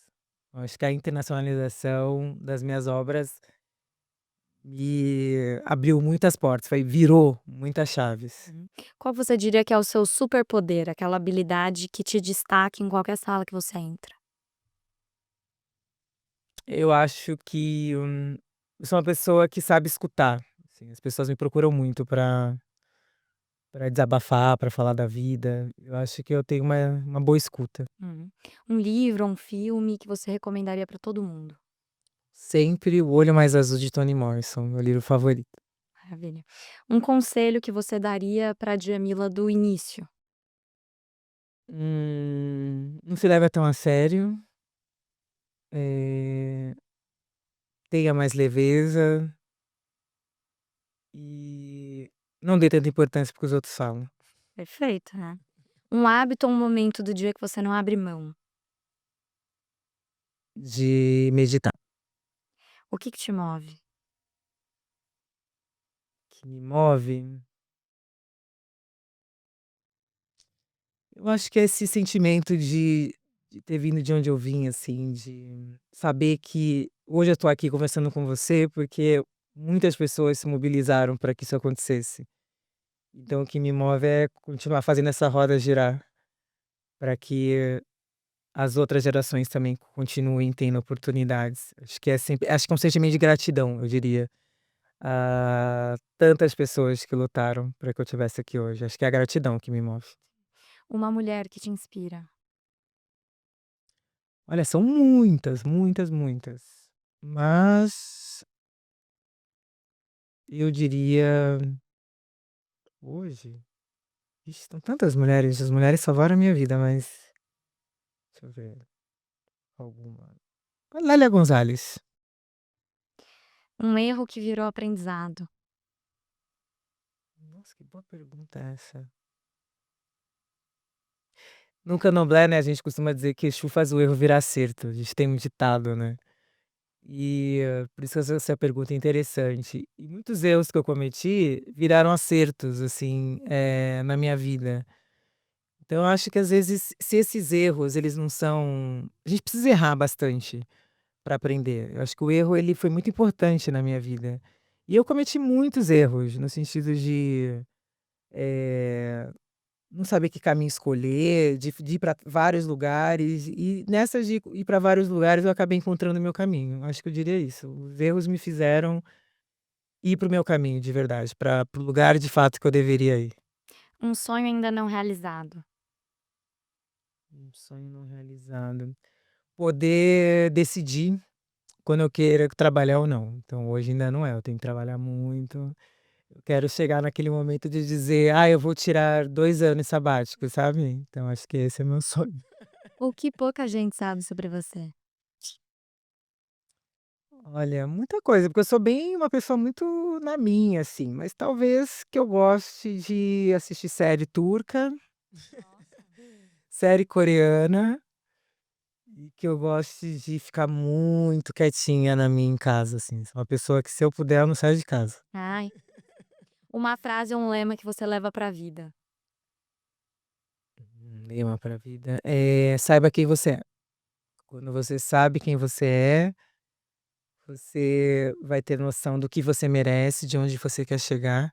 Speaker 2: Eu acho que a internacionalização das minhas obras me abriu muitas portas, virou muitas chaves.
Speaker 1: Uhum. Qual você diria que é o seu superpoder, aquela habilidade que te destaca em qualquer sala que você entra?
Speaker 2: Eu acho que, eu sou uma pessoa que sabe escutar, assim, as pessoas me procuram muito para desabafar, para falar da vida. Eu acho que eu tenho uma boa escuta.
Speaker 1: Uhum. Um livro ou um filme que você recomendaria para todo mundo?
Speaker 2: Sempre O Olho Mais Azul de Toni Morrison, meu livro favorito.
Speaker 1: Maravilha. Um conselho que você daria para a Djamila do início?
Speaker 2: Não se leva tão a sério, eh, tenha mais leveza e não dê tanta importância para o que os outros falam.
Speaker 1: Perfeito, né. Um hábito ou um momento do dia que você não abre mão?
Speaker 2: De meditar.
Speaker 1: O que que te move?
Speaker 2: Que me move, eu acho que é esse sentimento de ter vindo de onde eu vim, assim, de saber que hoje eu tô aqui conversando com você, porque muitas pessoas se mobilizaram para que isso acontecesse. Então o que me move é continuar fazendo essa roda girar, para que as outras gerações também continuem tendo oportunidades. Acho que é um sentimento de gratidão, eu diria, a tantas pessoas que lutaram para que eu estivesse aqui hoje. Acho que é a gratidão que me move.
Speaker 1: Uma mulher que te inspira?
Speaker 2: Olha, são muitas, muitas, muitas. Mas eu diria hoje, ixi, são tantas mulheres, as mulheres salvaram a minha vida, mas deixa eu ver alguma. A Lélia Gonzalez.
Speaker 1: Um erro que virou aprendizado?
Speaker 2: Nossa, que boa pergunta é essa. No Candomblé, né, a gente costuma dizer que Exu faz o erro virar acerto, a gente tem um ditado, né. E, por isso que essa pergunta é interessante. E muitos erros que eu cometi viraram acertos, assim, na minha vida. Então eu acho que às vezes se esses erros eles não são a gente precisa errar bastante para aprender. Eu acho que o erro ele foi muito importante na minha vida. E eu cometi muitos erros no sentido de, eh, não saber que caminho escolher, de ir para vários lugares e nessas de ir para vários lugares eu acabei encontrando o meu caminho. Acho que eu diria isso. Os erros me fizeram ir para o meu caminho de verdade, para o lugar de fato que eu deveria ir.
Speaker 1: Um sonho ainda não realizado.
Speaker 2: Um sonho não realizado. Poder decidir quando eu queira trabalhar ou não. Então hoje ainda não é, eu tenho que trabalhar muito. Eu quero chegar naquele momento de dizer: "Ah, eu vou tirar 2 anos sabáticos", sabe. Então acho que esse é meu sonho.
Speaker 1: O que pouca gente sabe sobre você.
Speaker 2: Olha, muita coisa, porque eu sou bem uma pessoa muito na minha, assim, mas talvez que eu goste de assistir série turca, série coreana e que eu goste de ficar muito quietinha na minha em casa, assim. Sou uma pessoa que se eu puder eu não saio de casa.
Speaker 1: Ai, uma frase ou um lema que você leva pra vida.
Speaker 2: Lema pra vida, saiba quem você é. Quando você sabe quem você vai ter noção do que você merece, de onde você quer chegar,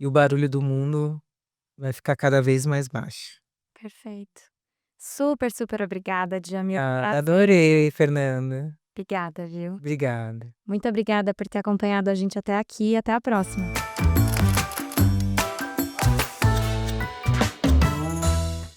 Speaker 2: e o barulho do mundo vai ficar cada vez mais baixo.
Speaker 1: Perfeito. Super, super obrigada, Djamil.
Speaker 2: Ah,
Speaker 1: Prazer.
Speaker 2: adorei, Fernanda.
Speaker 1: Obrigada, viu.
Speaker 2: Obrigada.
Speaker 1: Muito obrigada por ter acompanhado a gente até aqui e até a próxima.